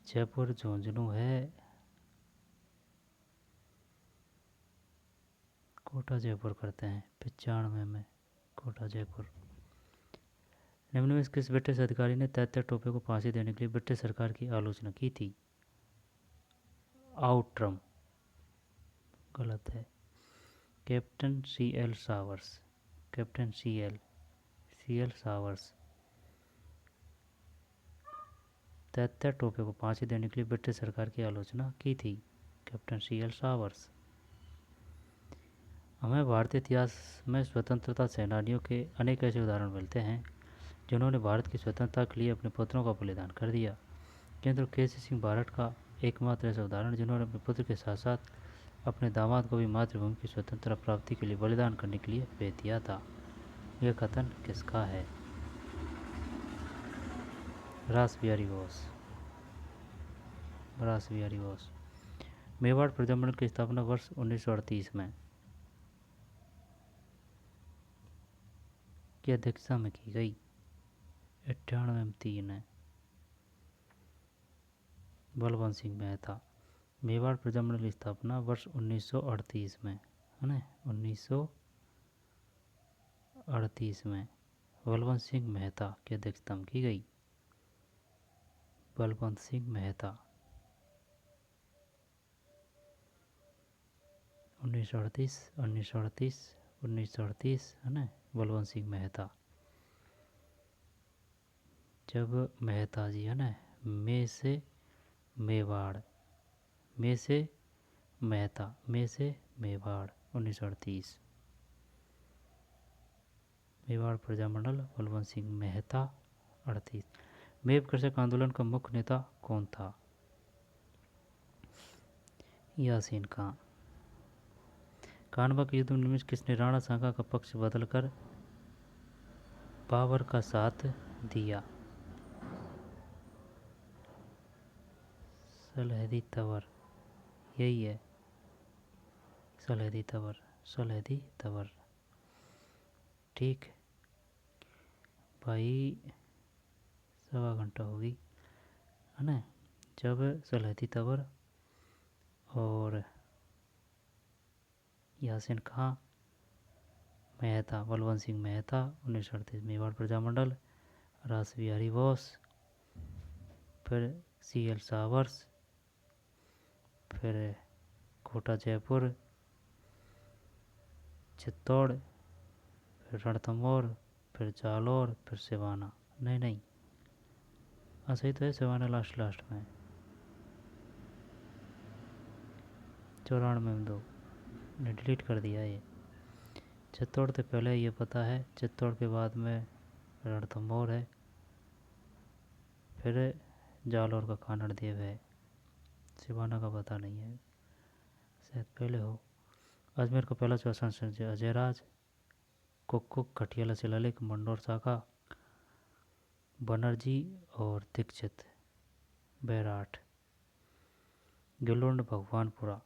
जयपुर झुंझुनू है, कोटा जयपुर करते हैं 95 में, कोटा जयपुर। निम्न में किस ब्रिटिश अधिकारी ने तैत्या टोपे को फांसी देने के लिए ब्रिटिश सरकार की आलोचना की थी? आउट्रम, गलत है। Captain CL Showers, captain CL Showers. Tatya Tope को फांसी देने के लिए ब्रिटिश सरकार की आलोचना की थी, कैप्टन CL सावर्स। हमें भारतीय इतिहास में स्वतंत्रता सेनानियों के अनेक ऐसे उदाहरण मिलते हैं जिन्होंने भारत की स्वतंत्रता के लिए अपने पुत्रों का बलिदान कर दिया, किंतु केसी सिंह भारत का एकमात्र ऐसा उदाहरण जिन्होंने अपने पुत्र के साथ साथ अपने दामाद को भी मातृभूमि की स्वतंत्रता प्राप्ति के लिए बलिदान करने के लिए भेज दिया था। यह कथन किसका है? रास बिहारी बोस। रास बिहारी बोस। मेवाड़ प्रजामंडल की स्थापना वर्ष 1938 में की अध्यक्षता में की गई। 98 है। बलवंत सिंह मेहता। मेवाड़ प्रजामंडल की स्थापना वर्ष 1938 में, है ना, 1938 में बलवंत सिंह मेहता की अध्यक्षता में की गई। बलवंत सिंह मेहता 1938 है ना, बलवंत सिंह मेहता। जब मेहता जी, है ना, में से मेवाड़, में से मेहता, में से मेवाड़ 1938। मेवाड़ प्रजामंडल बलवंत सिंह मेहता 38। मेव कृषक आंदोलन का मुख्य नेता कौन था? यासीन खां। कानवा के युद्ध में किसने राणा सांगा का पक्ष बदलकर बाबर का साथ दिया? सलहदी तवर। यही है, सलहदी तवर, सलहदी तवर। ठीक भाई, 1.25 घंटा होगी, है ना। जब सलहदी तवर और यासीन खां, मेहता, बलवंत सिंह मेहता 1938, मेवाड़ प्रजामंडल, रास बिहारी बोस, फिर CL सावर्स, फिर कोटा जयपुर, चित्तौड़, फिर रणथंभौर, फिर जालौर, फिर सिवाना। नहीं नहीं, सही तो है, सिवाना लास्ट में। 94 में 2 ने डिलीट कर दिया ये। चित्तौड़ से पहले ये पता है, चित्तौड़ के बाद में रणथंभौर है, फिर जालौर का कानड़ देव है, सिवाना का पता नहीं है, शायद पहले हो। अजमेर का पहला चौसा अजयराज, कुक्कुक, खटियाला शिलालेख, मंडोर शाखा, बनर्जी और दीक्षित, बैराठ, गिलोंड, भगवानपुरा,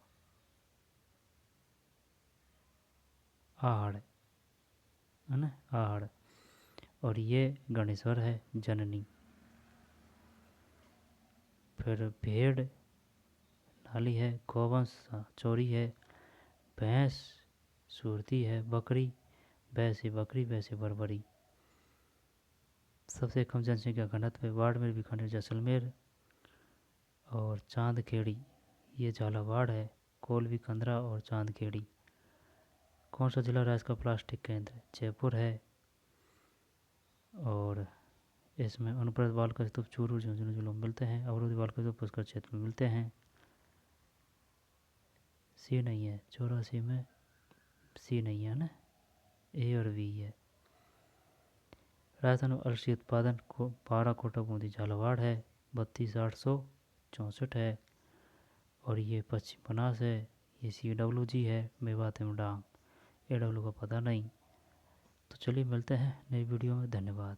आहड़, है ना, आहड़। और ये गणेश्वर है, जननी। फिर भेड़ नाली है, गौवंश चोरी है, भैंस सूरती है, बकरी भैंसी, बकरी भैंसी बरबरी। सबसे कम जनसंख्या घनत्व बाड़मेर, बीकानेर, जैसलमेर और चांदखेड़ी, ये झालावाड़ है, कोलवी, कंदरा और चांदखेड़ी। कौन सा जिला राज्य का प्लास्टिक केंद्र? जयपुर है। और इसमें अनुप्रस्थ बाल का स्तूप चूरू, झुंझुनू जिलों में मिलते हैं। अवरोधी बाल का स्तूप पुष्कर क्षेत्र में मिलते हैं। सी नहीं है, 84 में सी नहीं है ना, ए और वी है। राजस्थान में अलसी उत्पादन को 12 कोटा बूंदी झालावाड़ है, 32,864 है। और ये पश्चिम बनास है, ये CWG है, मेवात एवं डांग। AW का पता नहीं। तो चलिए मिलते हैं नई वीडियो में, धन्यवाद।